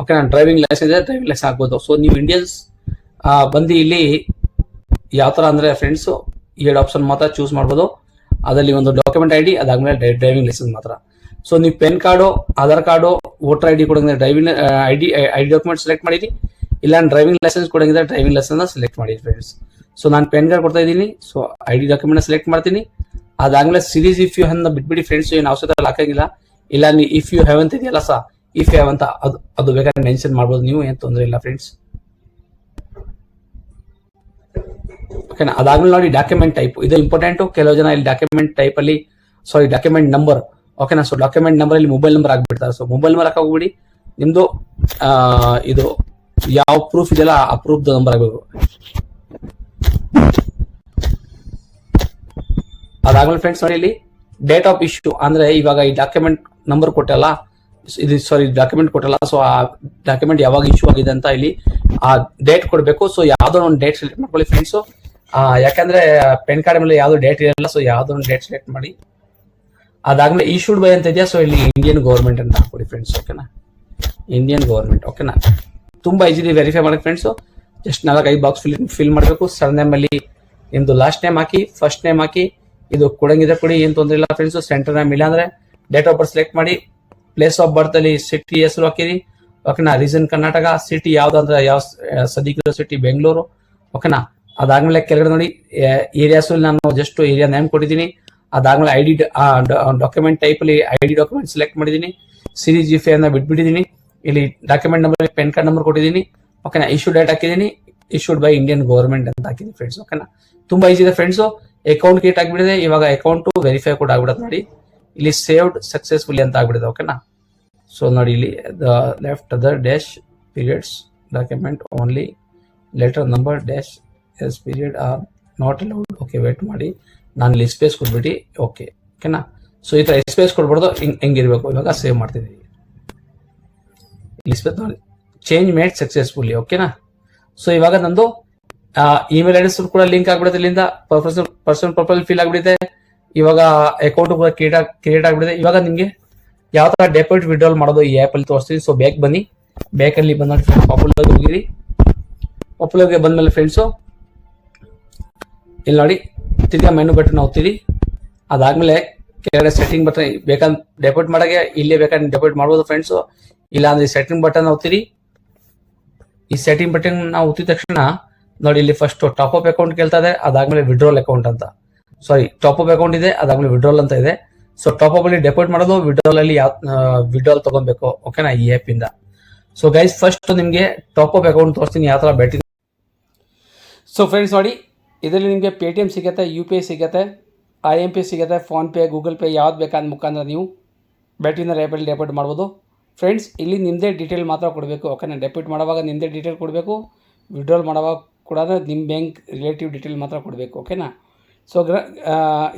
ಓಕೆನಾ, ಡ್ರೈವಿಂಗ್ ಲೈಸೆನ್ಸ್ ಇದೆ, ಡ್ರೈವಿಂಗ್ ಲೈಸೆನ್ಸ್ ಆಗ್ಬೋದು. ಸೊ ನೀವು ಇಂಡಿಯನ್ಸ್ ಬಂದು ಇಲ್ಲಿ ಯಾವ ತರ ಅಂದ್ರೆ ಫ್ರೆಂಡ್ಸ್ 2 ಆಪ್ಷನ್ ಮಾತ್ರ ಚೂಸ್ ಮಾಡ್ಬೋದು. ಅದರಲ್ಲಿ ಒಂದು ಡಾಕ್ಯುಮೆಂಟ್ ಐಡಿ, ಅದಾದ್ಮೇಲೆ ಡ್ರೈವಿಂಗ್ ಲೈಸೆನ್ಸ್ ಮಾತ್ರ. ಸೊ ನೀವು pan card, Aadhaar card, voter ID ಕೊಡಂಗಿದ್ರೆ ಡ್ರೈವಿಂಗ್ ಐಡಿ ಡಾಕ್ಯುಮೆಂಟ್ ಸೆಲೆಕ್ಟ್ ಮಾಡಿರಿ. ಇಲ್ಲ ಡ್ರೈವಿಂಗ್ ಲೈಸೆನ್ಸ್ ಕೊಡಂಗಿದ್ರೆ ಡ್ರೈವಿಂಗ್ ಲೈಸೆನ್ಸ್ ಸೆಲೆಕ್ಟ್ ಮಾಡಿ ಫ್ರೆಂಡ್ಸ್. ಸೊ ನಾನು ಪೆನ್ ಕಾರ್ಡ್ ಕೊಡ್ತಾ ಇದ್ದೀನಿ, ಸೊ ಐಡಿ ಡಾಕ್ಯುಮೆಂಟ್ ಸೆಲೆಕ್ಟ್ ಮಾಡ್ತೀನಿ. ಅದಾದ್ಮೇಲೆ ಸಿರೀಸ್ ಇಫ್ ಯು ಅನ್ನ ಬಿಟ್ಬಿಡಿ ಫ್ರೆಂಡ್ಸ್, ಏನು ಅವಶ್ಯಕತೆ ಹಾಕಂಗಿಲ್ಲ. ಇಲ್ಲ ನೀವು ಇಫ್ ಯು ಹ್ಯಾವ್ ಅಂತ ಇದೆಯಲ್ಲ ಇಫ್ ಯು ಹ್ಯಾವ್ ಅಂತ ಅದು ಬೇಕಾದ್ರೆ ಮೆನ್ಷನ್ ಮಾಡ್ಬೋದು ನೀವು, ಏನ್ ತೊಂದರೆ ಇಲ್ಲ ಫ್ರೆಂಡ್ಸ್. ಓಕೆನಾ, ಅದಾದ್ಮೇಲೆ ನೋಡಿ ಡಾಕ್ಯುಮೆಂಟ್ ಟೈಪ್, ಇದು ಇಂಪಾರ್ಟೆಂಟ್. ಕೆಲವು ಜನ ಇಲ್ಲಿ ಡಾಕ್ಯುಮೆಂಟ್ ಟೈಪ್ ಅಲ್ಲಿ ಡಾಕ್ಯುಮೆಂಟ್ ನಂಬರ್. ಓಕೆನಾ, ಸೊ ಡಾಕ್ಯುಮೆಂಟ್ ನಂಬರ್ ಇಲ್ಲಿ ಮೊಬೈಲ್ ನಂಬರ್ ಹಾಕ್ಬಿಡ್ತಾರೆ. ಸೊ ಮೊಬೈಲ್ ನಂಬರ್ ಹಾಕೋಗ್ಬಿಡಿ, ನಿಮ್ದು ಇದು ಯಾವ ಪ್ರೂಫ್ ಇದೆಯಲ್ಲ ಆ ಪ್ರೂಫ್ ನಂಬರ್ ಆಗಬೇಕು. ಅದಾದ್ಮೇಲೆ ಫ್ರೆಂಡ್ಸ್ ನೋಡಿ ಇಲ್ಲಿ ಡೇಟ್ ಆಫ್ ಇಶ್ಯೂ ಅಂದ್ರೆ ಇವಾಗ ಈ ಡಾಕ್ಯುಮೆಂಟ್ ನಂಬರ್ ಕೊಟ್ಟಲ್ಲ, ಇದು ಡಾಕ್ಯುಮೆಂಟ್ ಕೊಟ್ಟಲ್ಲ. ಸೊ ಆ ಡಾಕ್ಯುಮೆಂಟ್ ಯಾವಾಗ ಇಶ್ಯೂ ಆಗಿದೆ ಅಂತ ಇಲ್ಲಿ ಆ ಡೇಟ್ ಕೊಡಬೇಕು. ಸೊ ಯಾವ್ದೋ ಒಂದು ಡೇಟ್ ಸೆಲೆಕ್ಟ್ ಮಾಡ್ಕೊಳ್ಳಿ ಫ್ರೆಂಡ್ಸ್. ಯಾಕಂದ್ರೆ ಪೆನ್ ಕಾರ್ಡ್ ಮೇಲೆ ಯಾವ್ದು ಡೇಟ್ ಇರಲ್ಲ, ಸೊ ಯಾವ್ದೋ ಒಂದು ಡೇಟ್ ಸೆಲೆಕ್ಟ್ ಮಾಡಿ. ಅದಾದ್ಮೇಲೆ ಇಶ್ಯೂಡ್ ಬೈ ಅಂತ ಇದೆಯಾ, ಸೊ ಇಲ್ಲಿ ಇಂಡಿಯನ್ ಗವರ್ಮೆಂಟ್ ಅಂತ ಹಾಕೊಡಿ ಫ್ರೆಂಡ್ಸ್. ಓಕೆನಾ, ಇಂಡಿಯನ್ ಗವರ್ಮೆಂಟ್. ಓಕೆನಾ, ತುಂಬಾ ಈಸಿ ಇದೆ ವೆರಿಫೈ ಮಾಡಕ್ಕೆ ಫ್ರೆಂಡ್ಸ್. ಜಸ್ಟ್ 4-5 ಬಾಕ್ಸ್ ಫಿಲ್ ಮಾಡಬೇಕು. ಸರ್ನೇಮ್ ಅಲ್ಲಿ ನಿಮ್ದು ಲಾಸ್ಟ್ ನೇಮ್ ಹಾಕಿ, ಫಸ್ಟ್ ನೇಮ್ ಹಾಕಿ, ಇದು ಕೊಡಂಗಿದೆ ಕೊಡಿ, ಏನ್ ತೊಂದರೆ ಇಲ್ಲ ಫ್ರೆಂಡ್ಸ್. ಸೆಂಟರ್ ನೇಮ್ ಇಲ್ಲ ಅಂದ್ರೆ ಡೇಟ್ ಆಫ್ ಬರ್ತ್ ಸೆಲೆಕ್ಟ್ ಮಾಡಿ. ಪ್ಲೇಸ್ ಆಫ್ ಬರ್ತ್ ಅಲ್ಲಿ ಸಿಟಿ ಹೆಸರು ಹಾಕಿರಿ. ಓಕೆನಾ, ರೀಸನ್ ಕರ್ನಾಟಕ, ಸಿಟಿ ಯಾವ್ದಂದ್ರೆ ಯಾವ ಸದ್ಯಕ್ಕಿರೋ ಸಿಟಿ ಬೆಂಗಳೂರು. ಓಕೆನಾ, ಅದಾದ್ಮೇಲೆ ಕೆಳಗಡೆ ನೋಡಿ ಏರಿಯಾಸ್ ನಾನು ಜಸ್ಟ್ ಏರಿಯಾ ನೇಮ್ ಕೊಟ್ಟಿದ್ದೀನಿ. ಅದಾದ್ಮೇಲೆ ಐಡಿ ಡಾಕ್ಯುಮೆಂಟ್ ಟೈಪ್ ಅಲ್ಲಿ ಐಡಿ ಡಾಕ್ಯುಮೆಂಟ್ ಸೆಲೆಕ್ಟ್ ಮಾಡಿದೀನಿ. ಸಿರೀಸ್ ಜಿ ಅನ್ನ ಬಿಟ್ಬಿಟ್ಟಿದ್ದೀನಿ. ಇಲ್ಲಿ document number pen card number ಕೊಟ್ಟಿದ್ದೀನಿ. ಓಕೆನಾ, ಇಶ್ಯೂ ಡೇಟ್ ಹಾಕಿದ್ದೀನಿ, ಇಶ್ಯೂಡ್ ಬೈ ಇಂಡಿಯನ್ ಗವರ್ಮೆಂಟ್ ಅಂತ ಹಾಕಿದ್ದೀನಿ ಫ್ರೆಂಡ್ಸ್. ಓಕೆನಾ, ತುಂಬಾ ಈಸಿ ಇದೆ ಫ್ರೆಂಡ್ಸ್. Account create ಆಗಿಬಿಡಿದೆ. ಇವಾಗ ಅಕೌಂಟ್ ವೆರಿಫೈ ಕೂಡ ಆಗ್ಬಿಡುತ್ತೆ ನೋಡಿ. ಇಲ್ಲಿ ಸೇವ್ಡ್ ಸಕ್ಸೆಸ್ಫುಲಿ ಅಂತ ಆಗ್ಬಿಡಿದೆ. ಓಕೆನಾ, ಸೊ ನೋಡಿ ಇಲ್ಲಿ left other dash periods document only letter number dashes period are not allowed. Okay, wait ಮಾಡಿ, ನಾನು ಇಲ್ಲಿ ಸ್ಪೇಸ್ ಕೊಟ್ಬಿಟ್ಟು ಓಕೆ. ಓಕೆನಾ, ಸೊ ಈ ತರ ಸ್ಪೇಸ್ ಕೊಡ್ಬಾರ್ದು, ಹೆಂಗಿರ್ಬೇಕು. ಇವಾಗ ಸೇವ್ ಮಾಡ್ತಿದ್ದೀವಿ. ಇಲ್ಲಿ ಸ್ಪೇಸ್ ನೋಡಿ, ಚೇಂಜ್ ಮೇಡ್ ಸಕ್ಸೆಸ್ಫುಲಿ. ಓಕೆನಾ, ಸೊ ಇವಾಗ ನಂದು ಇಮೇಲ್ ಐಡಿಸ್ ಕೂಡ ಲಿಂಕ್ ಆಗ್ಬಿಡುತ್ತೆ. ಇಲ್ಲಿಂದ ಪರ್ಸನಲ್ ಪ್ರೊಫೈಲ್ ಫಿಲ್ ಆಗ್ಬಿಡುತ್ತೆ. ಇವಾಗ ಅಕೌಂಟ್ ಕೂಡ ಕ್ರಿಯೇಟ್ ಆಗ್ಬಿಡುತ್ತೆ. ಇವಾಗ ನಿಮ್ಗೆ ಯಾವ ತರ ಡೆಪಾಸಿಟ್ ವಿಡ್ರಾಲ್ ಮಾಡೋದು ಈ ಆಪ್ ಅಲ್ಲಿ ತೋರಿಸ್ತೀವಿ. ಸೊ ಬ್ಯಾಕ್ ಬನ್ನಿ, ಬ್ಯಾಕ್ ಅಲ್ಲಿ ಬಂದ ಪಾಪ್ಯುಲರ್ ಹೋಗಿರಿ. ಪಾಪ್ಯುಲರ್ಗೆ ಬಂದ್ಮೇಲೆ ಫ್ರೆಂಡ್ಸು ಇಲ್ಲಿ ನೋಡಿ ತಿರ್ಗಾ ಮೆನು ಬಟನ್ ಹೋಗ್ತೀರಿ. ಅದಾದ್ಮೇಲೆ ಕೆಳಗಡೆ ಸೆಟ್ಟಿಂಗ್ ಬಟನ್ ಬೇಕಾದ್ರೆ ಡೆಪಾಸಿಟ್ ಮಾಡಕ್ಕೆ ಇಲ್ಲೇ ಬೇಕಾದ್ರೆ ಡೆಪಾಸಿಟ್ ಮಾಡ್ಬೋದು ಫ್ರೆಂಡ್ಸು. ಇಲ್ಲ ಅಂದ್ರೆ ಸೆಟ್ಟಿಂಗ್ ಬಟನ್ ಹೋಗ್ತೀರಿ. ಈ ಸೆಟ್ಟಿಂಗ್ ಬಟನ್ ನಾವು ಒತ್ತಿದ ತಕ್ಷಣ ನೋಡಿ ಇಲ್ಲಿ ಫಸ್ಟ್ ಟಾಪ್ ಅಪ್ ಅಕೌಂಟ್ ಕೇಳ್ತಾ ಇದೆ. ಅದಾದ್ಮೇಲೆ ವಿಡ್ರಾಲ್ ಅಕೌಂಟ್ ಅಂತ ಟಾಪ್ ಅಪ್ ಅಕೌಂಟ್ ಇದೆ, ಅದಾದ್ಮೇಲೆ ವಿಡ್ರಾಲ್ ಅಂತ ಇದೆ. ಸೊ ಟಾಪ್ ಅಪ್ ಅಲ್ಲಿ ಡೆಪಾಸಿಟ್ ಮಾಡೋದು, ವಿಡ್ರಾಲ್ ಅಲ್ಲಿ ವಿಡ್ರಾಲ್ ತಗೊಬೇಕು. ಓಕೆನಾ, ಈ ಆಪ್ ಇಂದ. ಸೊ ಗೈಸ್ ಫಸ್ಟ್ ನಿಮ್ಗೆ ಟಾಪ್ ಅಪ್ ಅಕೌಂಟ್ ತೋರಿಸ್ತೀನಿ ಯಾವ ತರ ಬೆಟ್. ಸೊ ಫ್ರೆಂಡ್ಸ್ ನೋಡಿ, ಇದರಲ್ಲಿ ನಿಮಗೆ ಪೇಟಿಎಂ ಸಿಗುತ್ತೆ, UPI ಸಿಗುತ್ತೆ, IMP ಸಿಗುತ್ತೆ, ಫೋನ್ಪೇ, ಗೂಗಲ್ ಪೇ ಯಾವ್ದು ಬೇಕಾದ ಮುಖಾಂತರ ನೀವು ಬ್ಯಾಟಿನ ಆ್ಯಪಲ್ಲಿ ಡೆಪಾಸಿಟ್ ಮಾಡ್ಬೋದು ಫ್ರೆಂಡ್ಸ್. ಇಲ್ಲಿ ನಿಮ್ಮದೇ ಡೀಟೇಲ್ ಮಾತ್ರ ಕೊಡಬೇಕು. ಓಕೆನಾ, ಡೆಪಾಸಿಟ್ ಮಾಡುವಾಗ ನಿಮ್ಮದೇ ಡೀಟೇಲ್ ಕೊಡಬೇಕು, ವಿಡ್ರಾಲ್ ಮಾಡುವಾಗ ಕೂಡ ನಿಮ್ಮ ಬ್ಯಾಂಕ್ ರಿಲೇಟಿವ್ ಡೀಟೇಲ್ ಮಾತ್ರ ಕೊಡಬೇಕು. ಓಕೆನಾ, ಸೊ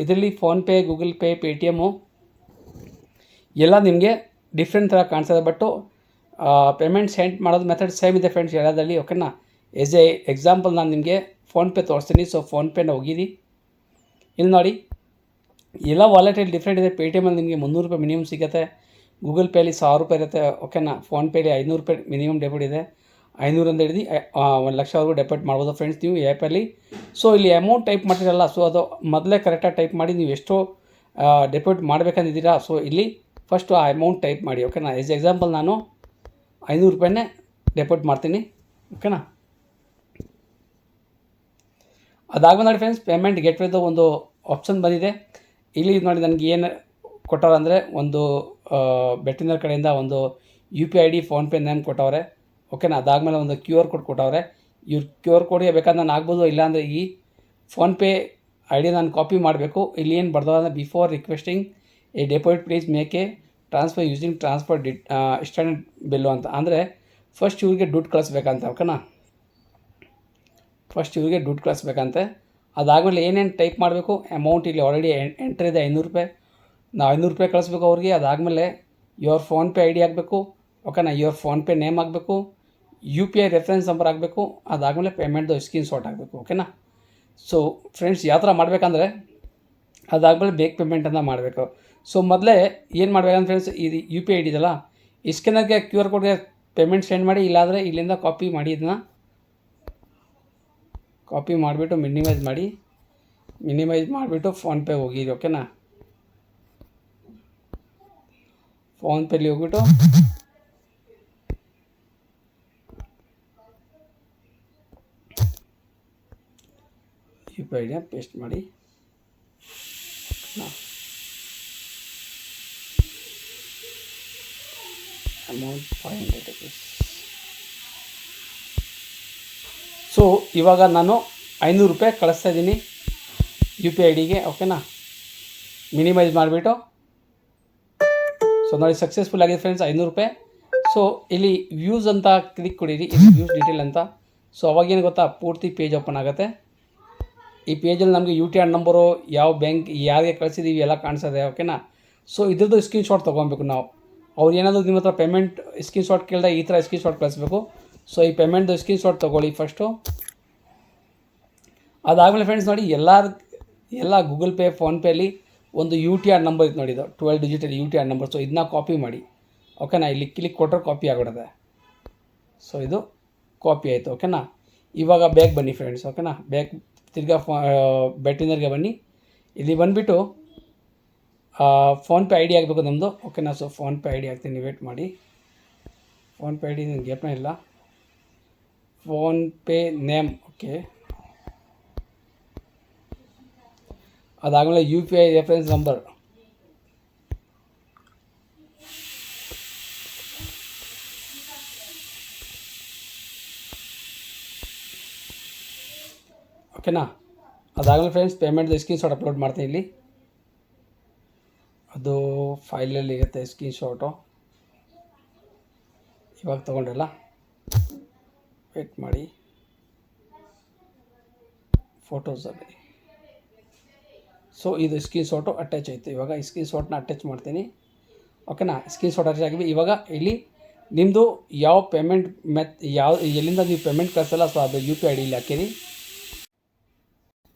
ಇದರಲ್ಲಿ ಫೋನ್ಪೇ, ಗೂಗಲ್ ಪೇ, ಪೇಟಿಎಮ್ಮು ಎಲ್ಲ ನಿಮಗೆ ಡಿಫ್ರೆಂಟ್ ಥರ ಕಾಣಿಸ್ತದೆ. ಬಟ್ಟು ಪೇಮೆಂಟ್ ಸೆಂಡ್ ಮಾಡೋದು ಮೆಥಡ್ ಸೇಮ್ ಇದೆ ಫ್ರೆಂಡ್ಸ್ ಎಲ್ಲದಲ್ಲಿ. ಓಕೆನಾ, ಎಸ್ ಎ ಎಕ್ಸಾಂಪಲ್ ನಾನು ನಿಮಗೆ ಫೋನ್ಪೇ ತೋರಿಸ್ತೀನಿ. ಸೊ ಫೋನ್ಪೇನ ಹೋಗಿರಿ. ಇಲ್ಲಿ ನೋಡಿ ಎಲ್ಲ ವಾಲೆಟಲ್ಲಿ ಡಿಫ್ರೆಂಟ್ ಇದೆ. ಪೇಟಿಎಮಲ್ಲಿ ನಿಮಗೆ 300 ರೂಪಾಯಿ ಮಿನಿಮಮ್ ಸಿಗುತ್ತೆ, ಗೂಗಲ್ ಪೇಲಿ 1000 ರೂಪಾಯಿ ಇರುತ್ತೆ. ಓಕೆನಾ, ಫೋನ್ಪೇಲಿ 500 ರೂಪಾಯಿ ಮಿನಿಮಮ್ ಡೆಬಿಟ್ ಇದೆ. 500 ಅಂತ ಹಿಡಿದು 1,00,000ವರೆಗೂ ಡೆಪಾಸಿಟ್ ಮಾಡ್ಬೋದು ಫ್ರೆಂಡ್ಸ್ ನೀವು ಈ ಆ್ಯಪಲ್ಲಿ. ಸೊ ಇಲ್ಲಿ ಅಮೌಂಟ್ ಟೈಪ್ ಮಾಡ್ತೀರಲ್ಲ, ಸೊ ಅದು ಮೊದಲೇ ಕರೆಕ್ಟಾಗಿ ಟೈಪ್ ಮಾಡಿ ನೀವು ಎಷ್ಟು ಡೆಪಾಸಿಟ್ ಮಾಡಬೇಕಂದಿದ್ದೀರಾ. ಸೊ ಇಲ್ಲಿ ಫಸ್ಟು ಆ ಅಮೌಂಟ್ ಟೈಪ್ ಮಾಡಿ, ಓಕೆನಾ. ಆಸ್ ಎಕ್ಸಾಂಪಲ್ ನಾನು 500 ರೂಪಾಯಿನೇ ಡೆಪಾಸಿಟ್ ಮಾಡ್ತೀನಿ, ಓಕೆನಾ. ಅದಾದ್ಮೇಲೆ ನೋಡಿ ಫ್ರೆಂಡ್ಸ್, ಪೇಮೆಂಟ್ ಗೆಟ್ವೇದು ಒಂದು ಆಪ್ಷನ್ ಬಂದಿದೆ. ಇಲ್ಲಿ ನೋಡಿ ನನಗೆ ಏನು ಕೊಟ್ಟವ್ರೆ ಅಂದರೆ, ಒಂದು ಬೆಟ್ಟಿನ ಕಡೆಯಿಂದ ಒಂದು UPI ID ಫೋನ್ಪೇ ನೇಮ್ ಕೊಟ್ಟವ್ರೆ, ಓಕೆನಾ. ಅದಾದಮೇಲೆ ಒಂದು QR ಕೋಡ್ ಕೊಟ್ಟವ್ರೆ. ಇವ್ರು QR ಕೋಡ್ಗೆ ಬೇಕಾದ್ರೆ ನಾನು ಆಗ್ಬೋದು, ಇಲ್ಲಾಂದರೆ ಈ ಫೋನ್ಪೇ ID ನಾನು ಕಾಪಿ ಮಾಡಬೇಕು. ಇಲ್ಲಿ ಏನು ಬರ್ದವ್ರೆ, before requesting a deposit please make a transfer using transfer instant bill ಅಂತ. ಅಂದರೆ ಫಸ್ಟ್ ಇವ್ರಿಗೆ ದುಡ್ಡು ಕಳಿಸ್ಬೇಕಂತ, ಓಕೆನಾ. ಫಸ್ಟ್ ಇವ್ರಿಗೆ ದುಡ್ಡು ಕಳಿಸ್ಬೇಕಂತೆ. ಅದಾದಮೇಲೆ ಏನೇನು ಟೈಪ್ ಮಾಡಬೇಕು, ಅಮೌಂಟ್ ಇಲ್ಲಿ ಆಲ್ರೆಡಿ ಎಂಟ್ರ್ ಇದೆ 500 ರೂಪಾಯಿ. ನಾವು 500 ರೂಪಾಯಿ ಕಳಿಸ್ಬೇಕು ಅವ್ರಿಗೆ. ಅದಾದಮೇಲೆ ಯುವರ್ ಫೋನ್ಪೇ ID ಆಗಬೇಕು, ಓಕೆನಾ. ಯುವರ್ ಫೋನ್ಪೇ ನೇಮ್ ಆಗಬೇಕು, UPI ರೆಫರೆನ್ಸ್ ನಂಬರ್ ಆಗಬೇಕು. ಅದಾದಮೇಲೆ ಪೇಮೆಂಟ್ದು ಸ್ಕ್ರೀನ್ಶಾಟ್ ಆಗಬೇಕು, ಓಕೆನಾ. ಸೊ ಫ್ರೆಂಡ್ಸ್, ಯಾವ ಥರ ಮಾಡಬೇಕಂದ್ರೆ, ಅದಾದಮೇಲೆ ಬೇಗ ಪೇಮೆಂಟನ್ನು ಮಾಡಬೇಕು. ಸೊ ಮೊದಲೇ ಏನು ಮಾಡಬೇಕಂದ್ರೆ ಫ್ರೆಂಡ್ಸ್, ಇದು UPI ID ಇದೆಯಲ್ಲ, ಈ ಸ್ಕ್ಯಾನರ್ಗೆ QR ಕೋಡ್ಗೆ ಪೇಮೆಂಟ್ ಸೆಂಡ್ ಮಾಡಿ. ಇಲ್ಲಾಂದರೆ ಇಲ್ಲಿಂದ ಕಾಪಿ ಮಾಡಿ, ಇದನ್ನ ಕಾಪಿ ಮಾಡಿಬಿಟ್ಟು ಮಿನಿಮೈಸ್ ಮಾಡಿಬಿಟ್ಟು ಫೋನ್ಪೇ ಹೋಗಿರಿ, ಓಕೆನಾ. ಫೋನ್ಪೇಲಿ ಹೋಗ್ಬಿಟ್ಟು UPI ID ಪೇಸ್ಟ್ ಮಾಡಿ, ಅಮೌಂಟ್ 500 ರೂಪೀಸ್. ಸೊ ಇವಾಗ ನಾನು 500 ರೂಪಾಯಿ ಕಳಿಸ್ತಾ ಇದ್ದೀನಿ UPI IDಗೆ, ಓಕೆನಾ. ಮಿನಿಮೈಸ್ ಮಾಡಿಬಿಟ್ಟು, ಸೊ ನೋಡಿ ಸಕ್ಸಸ್ಫುಲ್ ಆಗಿದೆ ಫ್ರೆಂಡ್ಸ್ 500 ರೂಪಾಯಿ. ಸೊ ಇಲ್ಲಿ ವ್ಯೂಸ್ ಅಂತ ಕ್ಲಿಕ್ ಕೊಡಿರಿ, ಇಲ್ಲಿ ವ್ಯೂಸ್ ಡೀಟೇಲ್ ಅಂತ. ಸೊ ಅವಾಗೇನು ಗೊತ್ತಾ, ಪೂರ್ತಿ ಪೇಜ್ ಓಪನ್ ಆಗುತ್ತೆ. ಈ ಪೇಜಲ್ಲಿ ನಮಗೆ UTR ನಂಬರು, ಯಾವ ಬ್ಯಾಂಕ್ ಯಾರಿಗೆ ಕಳಿಸಿದ್ದೀವಿ ಎಲ್ಲ ಕಾಣಿಸ್ತದೆ, ಓಕೆನಾ. ಸೊ ಇದ್ರದ್ದು ಸ್ಕ್ರೀನ್ಶಾಟ್ ತೊಗೊಬೇಕು ನಾವು. ಅವ್ರು ಏನಾದರೂ ನಿಮ್ಮ ಹತ್ರ ಪೇಮೆಂಟ್ ಸ್ಕ್ರೀನ್ಶಾಟ್ ಕೇಳಿದಾಗ ಈ ಥರ ಸ್ಕ್ರೀನ್ಶಾಟ್ ಕಳಿಸ್ಬೇಕು. ಸೊ ಈ ಪೇಮೆಂಟ್ದು ಸ್ಕ್ರೀನ್ಶಾಟ್ ತೊಗೊಳ್ಳಿ ಫಸ್ಟು. ಅದಾದಮೇಲೆ ಫ್ರೆಂಡ್ಸ್ ನೋಡಿ, ಎಲ್ಲ ಗೂಗಲ್ ಪೇ, ಫೋನ್ಪೇಲಿ ಒಂದು UTR ನಂಬರ್ ಇತ್ತು ನೋಡಿ, ಇದು 12 ಡಿಜಿಟಲ್ UTR ನಂಬರ್. ಸೊ ಇದನ್ನ ಕಾಪಿ ಮಾಡಿ, ಓಕೆನಾ. ಇಲ್ಲಿ ಕ್ಲಿಕ್ ಕೊಟ್ಟರೆ ಕಾಪಿ ಆಗಿಬಿಡುತ್ತೆ. ಸೊ ಇದು ಕಾಪಿ ಆಯಿತು, ಓಕೆನಾ. ಇವಾಗ ಬೇಗ ಬನ್ನಿ ಫ್ರೆಂಡ್ಸ್, ಓಕೆನಾ. ಬೇಗ ತಿರ್ಗಾ ಬೆಟ್ಟಿನರ್ಗೆ ಬನ್ನಿ. ಇಲ್ಲಿ ಬಂದುಬಿಟ್ಟು ಫೋನ್ಪೇ ID ಆಗಬೇಕು ನಮ್ಮದು, ಓಕೆನಾ. ಸೊ ಫೋನ್ಪೇ ID ಹಾಕ್ತೀನಿ, ವೇಟ್ ಮಾಡಿ. ಫೋನ್ಪೇ ID ನನಗೆ ಜ್ಞಾಪನ ಇಲ್ಲ. PhonePe name, okay. ಅದಾದಮೇಲೆ UPI ರೆಫರೆನ್ಸ್ ನಂಬರ್, ಓಕೆನಾ. ಅದಾದಮೇಲೆ ಫ್ರೆಂಡ್ಸ್ ಪೇಮೆಂಟ್ದು ಸ್ಕ್ರೀನ್ಶಾಟ್ ಅಪ್ಲೋಡ್ ಮಾಡ್ತೀನಿ. ಇಲ್ಲಿ ಅದು ಫೈಲಲ್ಲಿ ಇರುತ್ತೆ ಸ್ಕ್ರೀನ್ಶಾಟು. ಇವಾಗ ತೊಗೊಂಡ್ರಲ್ಲ, ವೇಟ್ ಮಾಡಿ. ಫೋಟೋಸಲ್ಲಿ ಸೊ ಇದು ಸ್ಕ್ರೀನ್ಶಾಟು ಅಟ್ಯಾಚ್ ಆಯಿತು. ಇವಾಗ ಈ ಸ್ಕ್ರೀನ್ಶಾಟ್ನ ಅಟ್ಯಾಚ್ ಮಾಡ್ತೀನಿ, ಓಕೆನಾ. ಸ್ಕ್ರೀನ್ಶಾಟ್ ಅಟ್ಯಾಚ್ ಆಗಿದೆ. ಇವಾಗ ಇಲ್ಲಿ ನಿಮ್ಮದು ಯಾವ ಪೇಮೆಂಟ್ ಎಲ್ಲಿಂದ ನೀವು ಪೇಮೆಂಟ್ ಕಳಿಸಲ್ಲ, ಸೊ ಅದು UPI ID ಇಲ್ಲಿ ಹಾಕಿರಿ.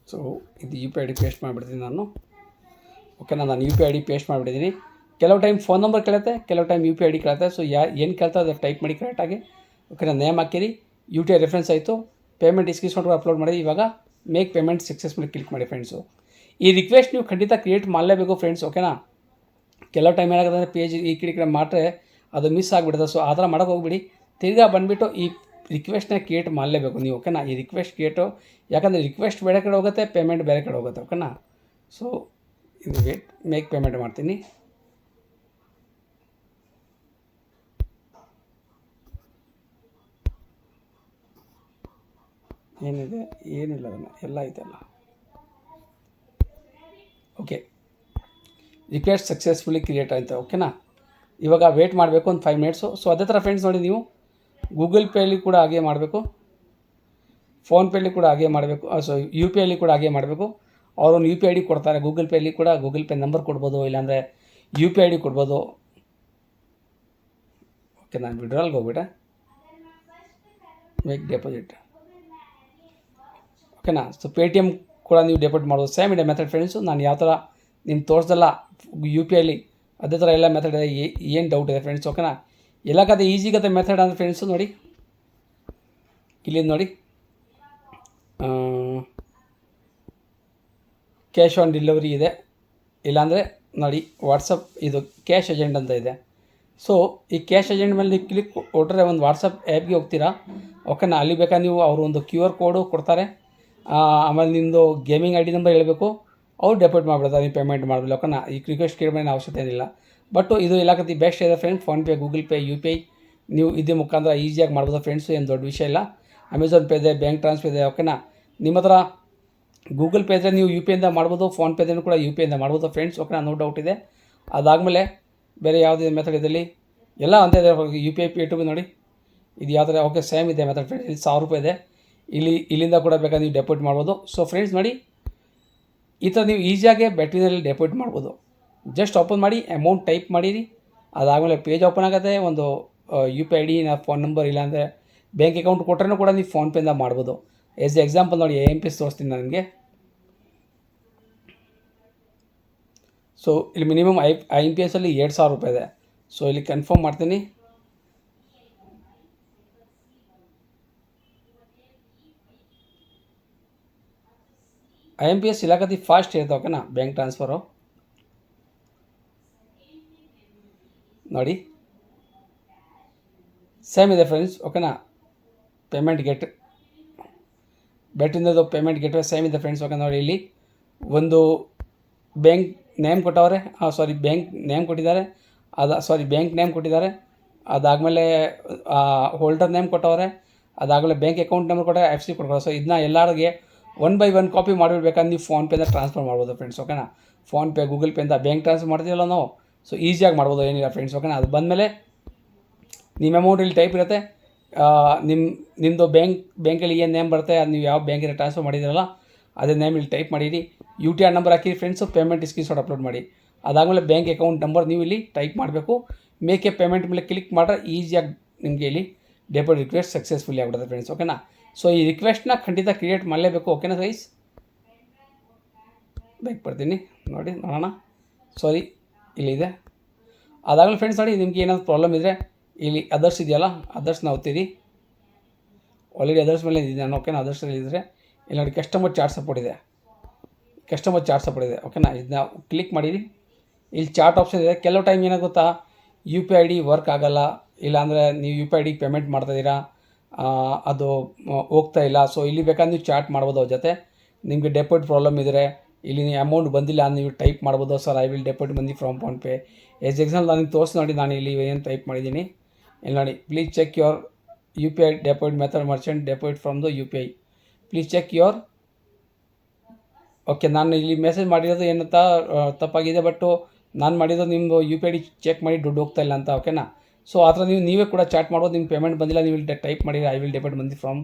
ಸೊ ಇದು UPI ID ಪೇಸ್ಟ್ ಮಾಡಿಬಿಡ್ತೀನಿ ನಾನು, ಓಕೆನಾ. ನಾನು UPI ID ಪೇಸ್ಟ್ ಮಾಡಿಬಿಟ್ಟಿದ್ದೀನಿ. ಕೆಲವು ಟೈಮ್ ಫೋನ್ ನಂಬರ್ ಕೇಳುತ್ತೆ, ಕೆಲವು ಟೈಮ್ UPI ID ಕೇಳುತ್ತೆ. ಸೊ ಏನು ಕೇಳ್ತಾ ಅದು ಟೈಪ್ ಮಾಡಿ ಕರೆಕ್ಟಾಗಿ, ಓಕೆನಾ. ನೇಮ್ ಹಾಕಿರಿ, UTI ರೆಫರೆನ್ಸ್ ಆಯಿತು, ಪೇಮೆಂಟ್ ಸ್ಕ್ರೀನ್ಶಾಟ್ ಅಪ್ಲೋಡ್ ಮಾಡಿ. ಇವಾಗ ಮೇಕ್ ಪೇಮೆಂಟ್ ಸಕ್ಸಸ್ಫುಲ್ ಕ್ಲಿಕ್ ಮಾಡಿ ಫ್ರೆಂಡ್ಸು. ಈ ರಿಕ್ವೆಸ್ಟ್ ನೀವು ಖಂಡಿತ ಕ್ರಿಯೇಟ್ ಮಾಡಲೇಬೇಕು ಫ್ರೆಂಡ್ಸ್, ಓಕೆನಾ. ಕೆಲವು ಟೈಮ್ ಏನಾಗುತ್ತೆ ಅಂದರೆ ಪೇಜ್ ಈ ಕಡೆ ಮಾಡಿದ್ರೆ ಅದು ಮಿಸ್ ಆಗಿಬಿಡುತ್ತೆ. ಸೊ ಆ ಥರ ಮಾಡೋಕ್ಕೆ ಹೋಗ್ಬಿಡಿ. ತಿರ್ಗಾ ಬಂದುಬಿಟ್ಟು ಈ ರಿಕ್ವೆಸ್ಟ್ನ ಕ್ರಿಯೇಟ್ ಮಾಡಲೇಬೇಕು ನೀವು, ಓಕೆನಾ. ಈ ರಿಕ್ವೆಸ್ಟ್ ಕ್ರಿಯೇಟು, ಯಾಕಂದರೆ ರಿಕ್ವೆಸ್ಟ್ ಬೇರೆ ಕಡೆ ಹೋಗುತ್ತೆ, ಪೇಮೆಂಟ್ ಬೇರೆ ಕಡೆ ಹೋಗುತ್ತೆ, ಓಕೆನಾ. ಸೊ ಇದು ವೇಟ್, ಮೇಕ್ ಪೇಮೆಂಟ್ ಮಾಡ್ತೀನಿ. ಏನಿದೆ, ಏನಿಲ್ಲ, ಅದನ್ನು ಎಲ್ಲ ಐತಲ್ಲ, ಓಕೆ. ರಿಕ್ವೆಸ್ಟ್ ಸಕ್ಸಸ್ಫುಲಿ ಕ್ರಿಯೇಟ್ ಆಯಿತು, ಓಕೆನಾ. ಇವಾಗ ವೇಟ್ ಮಾಡಬೇಕು ಒಂದು 5 ಮಿನಿಟ್ಸು. ಸೊ ಅದೇ ಥರ ಫ್ರೆಂಡ್ಸ್ ನೋಡಿ, ನೀವು ಗೂಗಲ್ ಪೇಲಿ ಕೂಡ ಹಾಗೆ ಮಾಡಬೇಕು, ಫೋನ್ಪೇಲಿ ಕೂಡ ಹಾಗೆ ಮಾಡಬೇಕು, ಸೊ UPI ಅಲ್ಲಿ ಕೂಡ ಹಾಗೆ ಮಾಡಬೇಕು. ಅವರೊಂದು UPI ID ಕೊಡ್ತಾರೆ. ಗೂಗಲ್ ಪೇಲಿ ಕೂಡ ಗೂಗಲ್ ಪೇ ನಂಬರ್ ಕೊಡ್ಬೋದು, ಇಲ್ಲಾಂದರೆ UPI ID ಕೊಡ್ಬೋದು, ಓಕೆ. ನಾನು ವಿಡ್ರಾಲ್ಗೆ ಹೋಗ್ಬಿಟ್ಟೆ, ಮೇಕ್ ಡೆಪಾಸಿಟ್, ಓಕೆನಾ. ಸೊ Paytm ಕೂಡ ನೀವು ಡೆಪಾಸಿಟ್ ಮಾಡ್ಬೋದು. ಸೇಮ್ ಇದೆ ಮೆಥಡ್ ಫ್ರೆಂಡ್ಸು. ನಾನು ಯಾವ ಥರ ನಿಮ್ಗೆ ತೋರಿಸ್ದಲ್ಲ UPI ಅಲ್ಲಿ, ಅದೇ ಥರ ಎಲ್ಲ ಮೆಥಡ್ ಇದೆ. ಏನು ಡೌಟ್ ಇದೆ ಫ್ರೆಂಡ್ಸ್, ಓಕೆನಾ. ಎಲ್ಲ ಕತೆ ಈಸಿಗತ್ತೆ ಮೆಥಡ್ ಅಂದರೆ ಫ್ರೆಂಡ್ಸು ನೋಡಿ, ಇಲ್ಲಿ ನೋಡಿ ಕ್ಯಾಶ್ ಆನ್ ಡೆಲಿವರಿ ಇದೆ, ಇಲ್ಲಾಂದರೆ ನೋಡಿ ವಾಟ್ಸಪ್ ಇದು ಕ್ಯಾಶ್ ಏಜೆಂಟ್ ಅಂತ ಇದೆ. ಸೊ ಈ ಕ್ಯಾಶ್ ಏಜೆಂಟ್ ಮೇಲೆ ನೀವು ಕ್ಲಿಕ್ ಕೊಟ್ಟರೆ ಒಂದು ವಾಟ್ಸಪ್ ಆ್ಯಪ್ಗೆ ಹೋಗ್ತೀರಾ. ಓಕೆನಾ, ಅಲ್ಲಿ ಬೇಕಾದ್ರೆ ನೀವು ಅವರು ಒಂದು QR ಕೋಡು ಕೊಡ್ತಾರೆ. ಆಮೇಲೆ ನಿಮ್ಮದು ಗೇಮಿಂಗ್ ID ನಂಬರ್ ಹೇಳಬೇಕು, ಅವ್ರು ಡೆಪಾಸಿಟ್ ಮಾಡಿಬಿಡ್ತಾರೆ, ನೀವು ಪೇಮೆಂಟ್ ಮಾಡಬೇಕು. ಓಕೆನಾ, ಈ ರಿಕ್ವೆಸ್ಟ್ ಕೇಳಬೇಡ ಅವಶ್ಯಕತೆ ಏನಿಲ್ಲ. ಬಟ್ ಇದು ಎಲ್ಲಕತ್ತಿ ಬೆಸ್ಟ್ ಇದೆ friends. PhonePe, Google pay, UPI ನೀವು ಇದೇ ಮುಖಾಂತರ ಈಸಿಯಾಗಿ ಮಾಡ್ಬೋದು ಫ್ರೆಂಡ್ಸು, ಏನು ದೊಡ್ಡ ವಿಷಯ ಇಲ್ಲ. ಅಮೆಝಾನ್ ಪೇ ಇದೆ, ಬ್ಯಾಂಕ್ ಟ್ರಾನ್ಸ್ಫರ್ ಇದೆ. ಓಕೆನಾ, ನಿಮ್ಮ ಹತ್ರ ಗೂಗಲ್ ಪೇ ಇದ್ದರೆ ನೀವು UPI ಇಂದ ಮಾಡ್ಬೋದು, ಫೋನ್ಪೇದೂ ಕೂಡ UPI ಇಂದ ಮಾಡ್ಬೋದು ಫ್ರೆಂಡ್ಸ್. ಓಕೆನಾ, ನೋ ಡೌಟ್ ಇದೆ. ಅದಾದಮೇಲೆ ಬೇರೆ ಯಾವುದೇ ಮೆಥಡ್ ಇದರಲ್ಲಿ ಎಲ್ಲ ಅಂತ ಇದೆ. UPI Pay2P ನೋಡಿ, ಇದು ಯಾವ ಥರ ಓಕೆ ಸೇಮ್ ಇದೆ ಮೆಥಡ್ ಫ್ರೆಂಡ್ಸ್. ಇಲ್ಲಿ 1000 ರೂಪಾಯಿ ಇದೆ, ಇಲ್ಲಿಂದ ಕೂಡ ಬೇಕಾದ್ರೆ ನೀವು ಡೆಪಾಸಿಟ್ ಮಾಡ್ಬೋದು. ಸೊ ಫ್ರೆಂಡ್ಸ್ ನೋಡಿ, ಈ ಥರ ನೀವು ಈಸಿಯಾಗಿ ಬ್ಯಾಟ್ರಿನಲ್ಲಿ ಡೆಪಾಸಿಟ್ ಮಾಡ್ಬೋದು. ಜಸ್ಟ್ ಓಪನ್ ಮಾಡಿ, ಅಮೌಂಟ್ ಟೈಪ್ ಮಾಡಿರಿ, ಅದಾದಮೇಲೆ ಪೇಜ್ ಓಪನ್ ಆಗುತ್ತೆ. ಒಂದು UPI ID ಫೋನ್ ನಂಬರ್ ಇಲ್ಲಾಂದರೆ ಬ್ಯಾಂಕ್ ಅಕೌಂಟ್ ಕೊಟ್ಟರೂ ಕೂಡ ನೀವು ಫೋನ್ಪೇಯಿಂದ ಮಾಡ್ಬೋದು. ಎಸ್ ಎಕ್ಸಾಂಪಲ್ ನೋಡಿ, IMPS ತೋರಿಸ್ತೀನಿ ನನಗೆ. ಸೊ ಇಲ್ಲಿ ಮಿನಿಮಮ್ IMPS ಅಲ್ಲಿ 2000 ರೂಪಾಯಿ ಇದೆ. ಸೊ ಇಲ್ಲಿ ಕನ್ಫರ್ಮ್ ಮಾಡ್ತೀನಿ. IMPS ಇಲಾಖತಿ ಫಾಸ್ಟ್ ಇರುತ್ತೆ. ಓಕೆನಾ, ಬ್ಯಾಂಕ್ ಟ್ರಾನ್ಸ್ಫರು ನೋಡಿ ಸೇಮ್ ಇದೆ ಫ್ರೆಂಡ್ಸ್. ಓಕೆನಾ, ಪೇಮೆಂಟ್ ಗೆಟ್ ಬ್ಯಾಟ್ರಿಂದದು ಪೇಮೆಂಟ್ ಗೆಟ್ವೇ ಸೇಮ್ ಇದೆ ಫ್ರೆಂಡ್ಸ್. ಓಕೆ ನೋಡಿ, ಇಲ್ಲಿ ಒಂದು ಬ್ಯಾಂಕ್ ನೇಮ್ ಕೊಟ್ಟವ್ರೆ, ಬ್ಯಾಂಕ್ ನೇಮ್ ಕೊಟ್ಟಿದ್ದಾರೆ, ಬ್ಯಾಂಕ್ ನೇಮ್ ಕೊಟ್ಟಿದ್ದಾರೆ. ಅದಾದಮೇಲೆ ಹೋಲ್ಡರ್ ನೇಮ್ ಕೊಟ್ಟವ್ರೆ, ಅದಾದಮೇಲೆ ಬ್ಯಾಂಕ್ ಅಕೌಂಟ್ ನಂಬರ್ ಕೊಟ್ಟರೆ FC ಕೊಡ್ತಾರೆ. ಸೊ ಇದನ್ನ ಎಲ್ಲರಿಗೆ 1 by 1 ಕಾಪಿ ಮಾಡಿಬಿಡ್ಬೇಕಂದ್ರೆ ನೀವು ಫೋನ್ಪೇಯಿಂದ ಟ್ರಾನ್ಸ್ಫರ್ ಮಾಡ್ಬೋದು ಫ್ರೆಂಡ್ಸ್. ಓಕೆನಾ, ಫೋನ್ಪೇ, ಗೂಗಲ್ ಪೇಯಿಂದ ಬ್ಯಾಂಕ್ ಟ್ರಾನ್ಸ್ಫರ್ ಮಾಡ್ತೀವಲ್ಲ ನಾವು, ಸೊ ಈಸಿಯಾಗಿ ಮಾಡ್ಬೋದು, ಏನಿಲ್ಲ ಫ್ರೆಂಡ್ಸ್. ಓಕೆನಾ, ಅದು ಬಂದಮೇಲೆ ನಿಮ್ಮ ಅಮೌಂಟ್ ಇಲ್ಲಿ ಟೈಪ್ ಇರುತ್ತೆ. ನಿಮ್ಮದು ಬ್ಯಾಂಕಲ್ಲಿ ಏನು ನೇಮ್ ಬರುತ್ತೆ, ಅದು ನೀವು ಯಾವ ಬ್ಯಾಂಕಿಗೆ ಟ್ರಾನ್ಸ್ಫರ್ ಮಾಡಿದ್ದೀರಲ್ಲ ಅದೇ ನೇಮ್ ಇಲ್ಲಿ ಟೈಪ್ ಮಾಡಿರಿ. UTR ನಂಬರ್ ಹಾಕಿ ಫ್ರೆಂಡ್ಸು, ಪೇಮೆಂಟ್ ಸ್ಕ್ರೀನ್ಶಾಟ್ ಅಪ್ಲೋಡ್ ಮಾಡಿ. ಅದಾದಮೇಲೆ ಬ್ಯಾಂಕ್ ಅಕೌಂಟ್ ನಂಬರ್ ನೀವು ಇಲ್ಲಿ ಟೈಪ್ ಮಾಡಬೇಕು. ಮೇಕ್ ಎ ಪೇಮೆಂಟ್ ಮೇಲೆ ಕ್ಲಿಕ್ ಮಾಡಿದ್ರೆ ಈಸಿಯಾಗಿ ನಿಮಗೆ ಇಲ್ಲಿ ಡೆಪಾಸಿಟ್ ರಿಕ್ವೆಸ್ಟ್ ಸಕ್ಸಸ್ಫುಲಿ ಆಗಿಬಿಡುತ್ತೆ ಫ್ರೆಂಡ್ಸ್. ಓಕೆನಾ, ಸೊ ಈ ರಿಕ್ವೆಸ್ಟ್ನ ಖಂಡಿತ ಕ್ರಿಯೇಟ್ ಮಾಡಲೇಬೇಕು. ಓಕೆನಾ ಗೈಸ್, ಬ್ಯಾಕ್ ಬರ್ತೀನಿ ನೋಡಿ, ನೋಡೋಣ. ಸಾರಿ, ಇಲ್ಲಿದೆ. ಅದಾಗಲೇ ಫ್ರೆಂಡ್ಸ್ ನೋಡಿ, ನಿಮಗೆ ಏನಾದರೂ ಪ್ರಾಬ್ಲಮ್ ಇದ್ದರೆ ಇಲ್ಲಿ ಅದರ್ಸ್ ಇದೆಯಲ್ಲ, ಅದರ್ಸ್ನ ಓದ್ತೀರಿ. ಆಲ್ರೆಡಿ ಅದರ್ಸ್ ಮೇಲೆ ಇದ್ದೀನಿ ನಾನು. ಓಕೆನಾ, ಅದರ್ಸಲ್ಲಿ ಇದ್ದರೆ ಇಲ್ಲಿ ನೋಡಿ ಕಸ್ಟಮರ್ ಚಾರ್ಟ್ ಸಪೋರ್ಟ್ ಇದೆ. ಓಕೆನಾ, ಇದನ್ನ ಕ್ಲಿಕ್ ಮಾಡಿರಿ. ಇಲ್ಲಿ ಚಾರ್ಟ್ ಆಪ್ಷನ್ ಇದೆ. ಕೆಲವು ಟೈಮ್ ಏನಾಗುತ್ತಾ, UPI ID ವರ್ಕ್ ಆಗೋಲ್ಲ, ಇಲ್ಲಾಂದರೆ ನೀವು UPI ID ಪೇಮೆಂಟ್ ಮಾಡ್ತಾಯಿದ್ದೀರಾ, ಅದು ಹೋಗ್ತಾ ಇಲ್ಲ. ಸೊ ಇಲ್ಲಿ ಬೇಕಾದ್ರೆ ನೀವು ಚಾಟ್ ಮಾಡ್ಬೋದು ಅವ್ರ ಜೊತೆ. ನಿಮಗೆ ಡೆಪಾಸಿಟ್ ಪ್ರಾಬ್ಲಮ್ ಇದ್ದರೆ ಇಲ್ಲಿ ನೀವು ಅಮೌಂಟ್ ಬಂದಿಲ್ಲ ನೀವು ಟೈಪ್ ಮಾಡ್ಬೋದು. ಸರ್ ಐ ವಿಲ್ ಡೆಪಾಸಿಟ್ ಬಂದು ಫ್ರಮ್ ಫೋನ್ಪೇ. ಎಕ್ಸಾಂಪಲ್ ನನಗೆ ತೋರಿಸಿ ನೋಡಿ, ನಾನು ಇಲ್ಲಿ ಏನು ಟೈಪ್ ಮಾಡಿದ್ದೀನಿ. ಇಲ್ಲಿ ನೋಡಿ, please check your UPI deposit method merchant deposit from the UPI. Please check your. Okay, ನಾನು ಇಲ್ಲಿ ಮೆಸೇಜ್ ಮಾಡಿರೋದು ಏನಂತ ತಪ್ಪಾಗಿದೆ, ಬಟ್ಟು ನಾನು ಮಾಡಿರೋದು ನಿಮ್ಮದು UPI ID ಚೆಕ್ ಮಾಡಿ ದುಡ್ಡು ಹೋಗ್ತಾ ಇಲ್ಲ ಅಂತ. ಓಕೆನಾ, ಸೊ ಆ ಥರ ನೀವೇ ಕೂಡ ಚಾಟ್ ಮಾಡ್ಬೋದು. ನಿಮ್ಗೆ ಪೇಮೆಂಟ್ ಬಂದಿಲ್ಲ, ನೀವು ಇಲ್ಲಿ ಟೈಪ್ ಮಾಡಿ ಐ ವಿಲ್ ಡೆಪಾಸಿಟ್ ಬಂದು ಫ್ರಮ್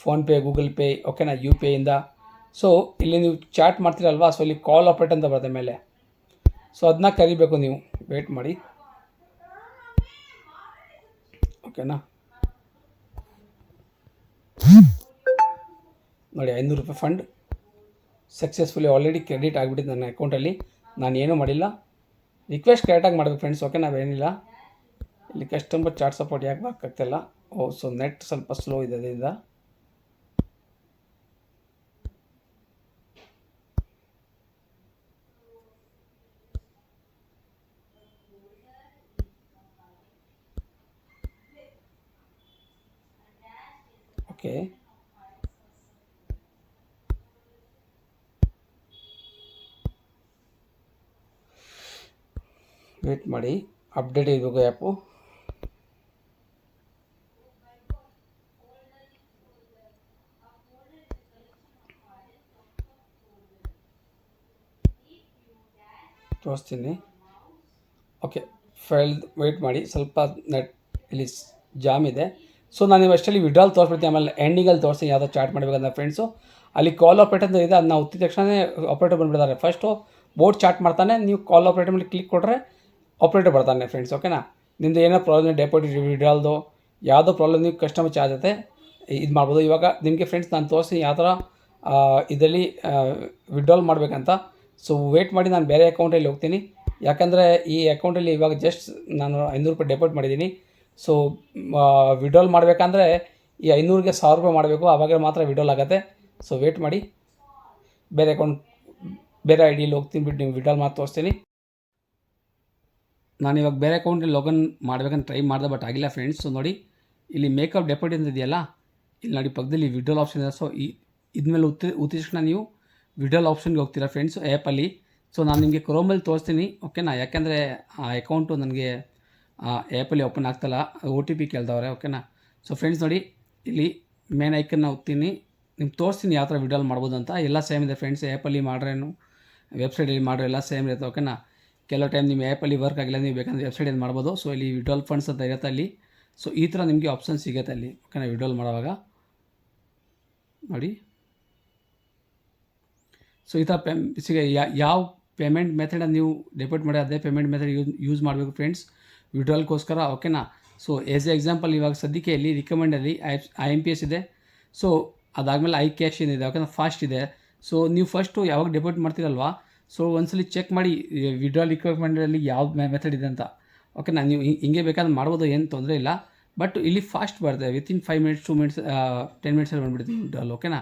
ಫೋನ್ಪೇ, ಗೂಗಲ್ ಪೇ. ಓಕೆನಾ, UPI ಇಂದ. ಸೊ ಇಲ್ಲಿ ನೀವು ಚಾಟ್ ಮಾಡ್ತೀರಲ್ವಾ, ಸೊ ಇಲ್ಲಿ ಕಾಲ್ ಆಪ್ರೇಟ್ ಅಂತ ಬರುತ್ತೆ ಮೇಲೆ. ಸೊ ಅದನ್ನ ಕರಿಬೇಕು ನೀವು, ವೇಟ್ ಮಾಡಿ. ಓಕೆನಾ, ನೋಡಿ 500 ರೂಪಾಯಿ ಫಂಡ್ ಸಕ್ಸಸ್ಫುಲಿ ಆಲ್ರೆಡಿ ಕ್ರೆಡಿಟ್ ಆಗಿಬಿಟ್ಟಿದೆ ನನ್ನ ಅಕೌಂಟಲ್ಲಿ. ನಾನು ಏನೂ ಮಾಡಿಲ್ಲ. ರಿಕ್ವೆಸ್ಟ್ ಕರೆಕ್ಟಾಗಿ ಮಾಡಬೇಕು ಫ್ರೆಂಡ್ಸ್. ಓಕೆ, ನಾವೇನಿಲ್ಲ. ಇಲ್ಲಿ ಕಸ್ಟಮರ್ ಚಾರ್ಟ್ ಸಪೋರ್ಟ್ ಯಾಕೆ ಬರ್ಕಾಗ್ತಿಲ್ಲ? ಸೊ ನೆಟ್ ಸ್ವಲ್ಪ ಸ್ಲೋ ಇದೆ, ಅದರಿಂದ. ಓಕೆ, ವೇಟ್ ಮಾಡಿ, ಅಪ್ಡೇಟ್ ಇರಬೇಕು ಆ್ಯಪು. ತೋರಿಸ್ತೀನಿ. ಓಕೆ, ಫೈಲ್ ವೇಟ್ ಮಾಡಿ ಸ್ವಲ್ಪ, ನೆಟ್ ಇಲ್ಲಿ ಜಾಮ್ ಇದೆ. ಸೊ ನಾನು ಅಷ್ಟಲ್ಲಿ ವಿಡ್ರಾಲ್ ತೋರಿಸ್ಬಿಡ್ತೀನಿ, ಆಮೇಲೆ ಎಂಡಿಂಗಲ್ಲಿ ತೋರಿಸ್ತೀನಿ ಯಾವುದೋ ಚಾಟ್ ಮಾಡಬೇಕಂತ ಫ್ರೆಂಡ್ಸು. ಅಲ್ಲಿ ಕಾಲ್ ಆಪ್ರೇಟರ್ ಅಂತ ಇದೆ, ಅದನ್ನ ಒತ್ತಿದ ತಕ್ಷಣ ಆಪ್ರೇಟರ್ ಬಂದುಬಿಡ್ತಾರೆ. ಫಸ್ಟು ಬೋರ್ಡ್ ಚಾಟ್ ಮಾಡ್ತಾನೆ, ನೀವು ಕಾಲ್ ಆಪ್ರೇಟರ್ ಮೇಲೆ ಕ್ಲಿಕ್ ಕೊಟ್ಟರೆ ಆಪ್ರೇಟರ್ ಬರ್ತಾನೆ ಫ್ರೆಂಡ್ಸ್. ಓಕೆನಾ, ನಿಮ್ಮದು ಏನೋ ಪ್ರಾಬ್ಲಮ್, ಡೆಪಾಸಿಟ್ ವಿಡ್ರಾಲ್ದು ಯಾವುದೋ ಪ್ರಾಬ್ಲಮ್, ನೀವು ಕಸ್ಟಮರ್ ಚಾರ್ಜ್ ಜೊತೆ ಇದು ಮಾಡ್ಬೋದು. ಇವಾಗ ನಿಮಗೆ ಫ್ರೆಂಡ್ಸ್ ನಾನು ತೋರಿಸ್ತೀನಿ ಯಾವ ಥರ ಇದರಲ್ಲಿ ವಿಡ್ರಾಲ್ ಮಾಡಬೇಕಂತ. ಸೊ ವೇಟ್ ಮಾಡಿ, ನಾನು ಬೇರೆ ಅಕೌಂಟಲ್ಲಿ ಹೋಗ್ತೀನಿ. ಯಾಕಂದರೆ ಈ ಅಕೌಂಟಲ್ಲಿ ಇವಾಗ ಜಸ್ಟ್ ನಾನು 500 ರೂಪಾಯಿ ಡೆಪಾಸಿಟ್ ಮಾಡಿದ್ದೀನಿ. ಸೊ ವಿಡ್ರಾಲ್ ಮಾಡಬೇಕಂದ್ರೆ ಈ 500ಗೆ 1000 ರೂಪಾಯಿ ಮಾಡಬೇಕು, ಆವಾಗ ಮಾತ್ರ ವಿಡ್ರಾಲ್ ಆಗುತ್ತೆ. ಸೊ ವೇಟ್ ಮಾಡಿ, ಬೇರೆ ಅಕೌಂಟ್ ಬೇರೆ ಐ ಡಿಯಲ್ಲಿ ಹೋಗ್ತೀನಿ ಬಿಟ್ಟು ನೀವು ವಿಡ್ರಾಲ್ ಮಾಡಿ ತೋರಿಸ್ತೀನಿ. ನಾನು ಇವಾಗ ಬೇರೆ ಅಕೌಂಟಲ್ಲಿ ಲಾಗಿನ್ ಮಾಡ್ಬೇಕಂತ ಟ್ರೈ ಮಾಡಿದೆ, ಬಟ್ ಆಗಿಲ್ಲ ಫ್ರೆಂಡ್ಸ್. ಸೊ ನೋಡಿ, ಇಲ್ಲಿ ಮೇಕಪ್ ಡೆಪಾಸಿಟ್ ಅಂತ ಇದೆಯಲ್ಲ, ಇಲ್ಲಿ ನೋಡಿ ಪಕ್ಕದಲ್ಲಿ ವಿಡ್ರಾಲ್ ಆಪ್ಷನ್ ಇದೆ. ಸೊ ಇದ್ಮೇಲೆ ಒತ್ತಿದ ತಕ್ಷಣ ನೀವು ವಿಡ್ರಾಲ್ ಆಪ್ಷನ್ಗೆ ಹೋಗ್ತೀರಾ ಫ್ರೆಂಡ್ಸ್ ಆ್ಯಪಲ್ಲಿ. ಸೊ ನಾನು ನಿಮಗೆ ಕ್ರೋಮಲ್ಲಿ ತೋರಿಸ್ತೀನಿ, ಓಕೆನಾ? ಯಾಕೆಂದರೆ ಆ ಅಕೌಂಟು ನನಗೆ ಆ್ಯಪಲ್ಲಿ ಓಪನ್ ಆಗ್ತಲ್ಲ, OTP ಕೇಳ್ದವ್ರೆ, ಓಕೆನಾ? ಸೊ ಫ್ರೆಂಡ್ಸ್ ನೋಡಿ, ಇಲ್ಲಿ ಮೇನ್ ಐಕನ್ನ ಒತ್ತೀನಿ, ನಿಮ್ಗೆ ತೋರಿಸ್ತೀನಿ ಯಾವ ಥರ ವಿಡ್ರಾಲ್ ಮಾಡ್ಬೋದು ಅಂತ. ಎಲ್ಲ ಸೇಮ್ ಇದೆ ಫ್ರೆಂಡ್ಸ್, ಆ್ಯಪಲ್ಲಿ ಮಾಡ್ರೇನು ವೆಬ್ಸೈಟಲ್ಲಿ ಮಾಡ್ರೆ ಎಲ್ಲ ಸೇಮ್ ಇರುತ್ತೆ, ಓಕೆನಾ? ಕೆಲವು ಟೈಮ್ ನಿಮ್ಮ ಆ್ಯಪಲ್ಲಿ ವರ್ಕ್ ಆಗಿಲ್ಲ, ನೀವು ಬೇಕಂದರೆ ವೆಬ್ಸೈಟಲ್ಲಿ ಮಾಡ್ಬೋದು. ಸೊ ಇಲ್ಲಿ ವಿಡ್ರಾಲ್ ಫಂಡ್ಸ್ ಅಂತ ಇರುತ್ತೆ ಅಲ್ಲಿ. ಸೊ ಈ ಥರ ನಿಮಗೆ ಆಪ್ಷನ್ ಸಿಗುತ್ತೆ ಅಲ್ಲಿ, ಓಕೆನಾ? ವಿಡ್ರಾಲ್ ಮಾಡುವಾಗ ನೋಡಿ. ಸೊ ಈ ಥರ ಯಾವ ಪೇಮೆಂಟ್ ಮೆಥಡನ್ನು ನೀವು ಡೆಪಾಸಿಟ್ ಮಾಡಿ ಅದೇ ಪೇಮೆಂಟ್ ಮೆಥಡ್ ಯೂಸ್ ಮಾಡಬೇಕು ಫ್ರೆಂಡ್ಸ್ ವಿಡ್ರಾಲ್ಗೋಸ್ಕರ, ಓಕೆನಾ? ಸೊ ಎಸ್ ಎಕ್ಸಾಂಪಲ್ ಇವಾಗ ಸದ್ಯಕ್ಕೆ ಇಲ್ಲಿ ರಿಕಮೆಂಡಲ್ಲಿ IMPS ಇದೆ. ಸೊ ಅದಾದಮೇಲೆ iCash ಏನಿದೆ, ಓಕೆನಾ? ಫಾಸ್ಟ್ ಇದೆ. ಸೊ ನೀವು ಫಸ್ಟು ಯಾವಾಗ ಡೆಪಾಸಿಟ್ ಮಾಡ್ತೀರಲ್ವಾ, ಸೊ ಒಂದ್ಸಲಿ ಚೆಕ್ ಮಾಡಿ ವಿಡ್ರಾಲ್ ರಿಕ್ವೈರ್ಮೆಂಟಲ್ಲಿ ಯಾವ ಮೆಥಡ್ ಇದೆ ಅಂತ, ಓಕೆನಾ? ನೀವು ಹಿಂಗೆ ಬೇಕಾದ್ರೆ ಮಾಡ್ಬೋದು, ಏನು ತೊಂದರೆ ಇಲ್ಲ. ಬಟ್ ಇಲ್ಲಿ ಫಾಸ್ಟ್ ಬರ್ತದೆ, ವಿತಿನ್ 5 ಮಿನಿಟ್ಸ್ 2 ಮಿನಿಟ್ಸ್ 10 ಮಿನಿಟ್ಸಲ್ಲಿ ಬಂದುಬಿಡ್ತೀವಿ ವಿಡ್ರಾಲ್, ಓಕೆನಾ?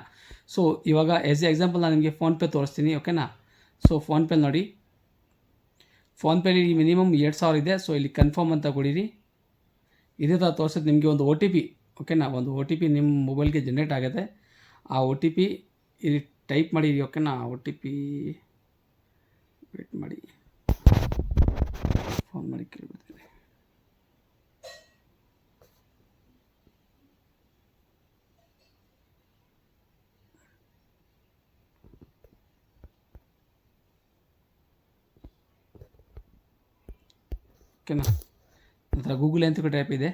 ಸೊ ಇವಾಗ ಎಸ್ ಎಕ್ಸಾಂಪಲ್ ನಾನು ನಿಮಗೆ ಫೋನ್ಪೇ ತೋರಿಸ್ತೀನಿ, ಓಕೆನಾ? ಸೊ ಫೋನ್ಪೇ ನೋಡಿ, ಫೋನ್ಪೇಲಿ ಮಿನಿಮಮ್ 2000 ಇದೆ. ಸೊ ಇಲ್ಲಿ ಕನ್ಫರ್ಮ್ ಅಂತ ಕೊಡಿರಿ. ಇದೇ ಥರ ತೋರಿಸುತ್ತೆ ನಿಮಗೆ ಒಂದು OTP, ಓಕೆನಾ? ಒಂದು OTP ನಿಮ್ಮ ಮೊಬೈಲ್ಗೆ ಜನ್ರೇಟ್ ಆಗುತ್ತೆ. ಆ OTP ಇಲ್ಲಿ ಟೈಪ್ ಮಾಡಿರಿ, ಓಕೆನಾ? OTP ವೇಟ್ ಮಾಡಿ, ಫೋನ್ ಮಾಡಿ ಕೇಳಿಬಿಡ್ತೀನಿ. ಓಕೆನಾ? ನಂತರ ಗೂಗಲ್ ಅಂತ ಟೈಪ್ ಇದೆ.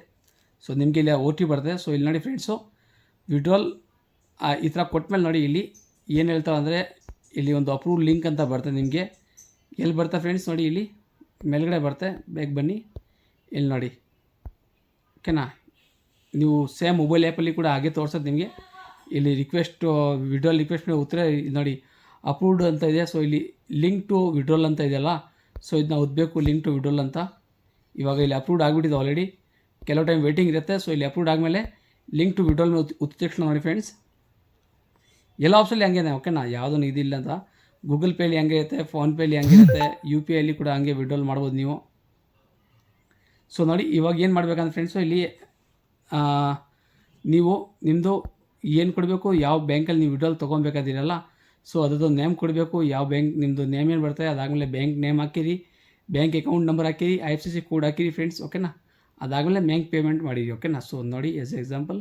ಸೊ ನಿಮಗೆ ಇಲ್ಲಿ OTP ಬರ್ತದೆ. ಸೊ ಇಲ್ಲಿ ನೋಡಿ ಫ್ರೆಂಡ್ಸು, ವಿಡ್ರಾಲ್ ಈ ಥರ ಕೊಟ್ಮೇಲೆ ನೋಡಿ, ಇಲ್ಲಿ ಏನು ಹೇಳ್ತಾರೆ ಅಂದರೆ, ಇಲ್ಲಿ ಒಂದು ಅಪ್ರೂವ್ ಲಿಂಕ್ ಅಂತ ಬರ್ತದೆ ನಿಮಗೆ. ಎಲ್ಲಿ ಬರ್ತದೆ ಫ್ರೆಂಡ್ಸ್ ನೋಡಿ, ಇಲ್ಲಿ ಮೇಲ್ಗಡೆ ಬರುತ್ತೆ, ಬೇಗ ಬನ್ನಿ, ಇಲ್ಲಿ ನೋಡಿ, ಓಕೆನಾ? ನೀವು ಸೇಮ್ ಮೊಬೈಲ್ ಆ್ಯಪಲ್ಲಿ ಕೂಡ ಹಾಗೆ ತೋರಿಸೋದು ನಿಮಗೆ. ಇಲ್ಲಿ ವಿಡ್ರಾಲ್ ರಿಕ್ವೆಸ್ಟ್ ಉತ್ತರ ನೋಡಿ, ಅಪ್ರೂವ್ಡ್ ಅಂತ ಇದೆ. ಸೊ ಇಲ್ಲಿ ಲಿಂಕ್ ಟು ವಿಡ್ರಾಲ್ ಅಂತ ಇದೆಯಲ್ಲ, ಸೊ ಇದನ್ನ ಓದಬೇಕು, ಲಿಂಕ್ ಟು ವಿಡ್ರಾಲ್ ಅಂತ. ಇವಾಗ ಇಲ್ಲಿ ಅಪ್ರೂವ್ಡ್ ಆಗಿಬಿಟ್ಟಿದೆ ಆಲ್ರೆಡಿ, ಕೆಲವು ಟೈಮ್ ವೇಟಿಂಗ್ ಇರುತ್ತೆ. ಸೊ ಇಲ್ಲಿ ಅಪ್ರೂವ್ಡ್ ಆದಮೇಲೆ ಲಿಂಕ್ ಟು ವಿಡ್ರಾಲ್ ಒತ್ತಿದ ತಕ್ಷಣ ನೋಡಿ ಫ್ರೆಂಡ್ಸ್, ಎಲ್ಲ ಆಪ್ಷನ್ಲಿ ಹಂಗೆ, ಓಕೆನಾ? ಯಾವುದೂ ಇದಿಲ್ಲ ಅಂತ. ಗೂಗಲ್ ಪೇಲಿ ಹಂಗೆ ಇರುತ್ತೆ, ಫೋನ್ಪೇಲಿ ಹಂಗೆ ಇರುತ್ತೆ, UPIಲಿ ಕೂಡ ಹಂಗೆ ವಿಡ್ರಾಲ್ ಮಾಡ್ಬೋದು ನೀವು. ಸೊ ನೋಡಿ, ಇವಾಗ ಏನು ಮಾಡಬೇಕಂದ್ರೆ ಫ್ರೆಂಡ್ಸು, ಇಲ್ಲಿ ನೀವು ನಿಮ್ಮದು ಏನು ಕೊಡಬೇಕು, ಯಾವ ಬ್ಯಾಂಕಲ್ಲಿ ನೀವು ವಿಡ್ರಾಲ್ ತೊಗೊಬೇಕಾದಿರಲ್ಲ, ಸೊ ಅದರದ್ದು ನೇಮ್ ಕೊಡಬೇಕು. ಯಾವ ಬ್ಯಾಂಕ್ ನಿಮ್ಮದು ನೇಮ್ ಏನು ಬರ್ತದೆ, ಅದಾದಮೇಲೆ ಬ್ಯಾಂಕ್ ನೇಮ್ ಹಾಕಿರಿ, ಬ್ಯಾಂಕ್ ಅಕೌಂಟ್ ನಂಬರ್ ಹಾಕಿರಿ, IFSC ಕೋಡ್ ಹಾಕಿರಿ ಫ್ರೆಂಡ್ಸ್, ಓಕೆನಾ? ಅದಾದಮೇಲೆ ಬ್ಯಾಂಕ್ ಪೇಮೆಂಟ್ ಮಾಡಿರಿ, ಓಕೆನಾ? ಸೊ ನೋಡಿ, ಎಸ್ ಎಕ್ಸಾಂಪಲ್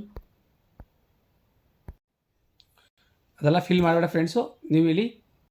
ಅದೆಲ್ಲ ಫಿಲ್ ಮಾಡಬೇಡ ಫ್ರೆಂಡ್ಸು. ನೀವು ಇಲ್ಲಿ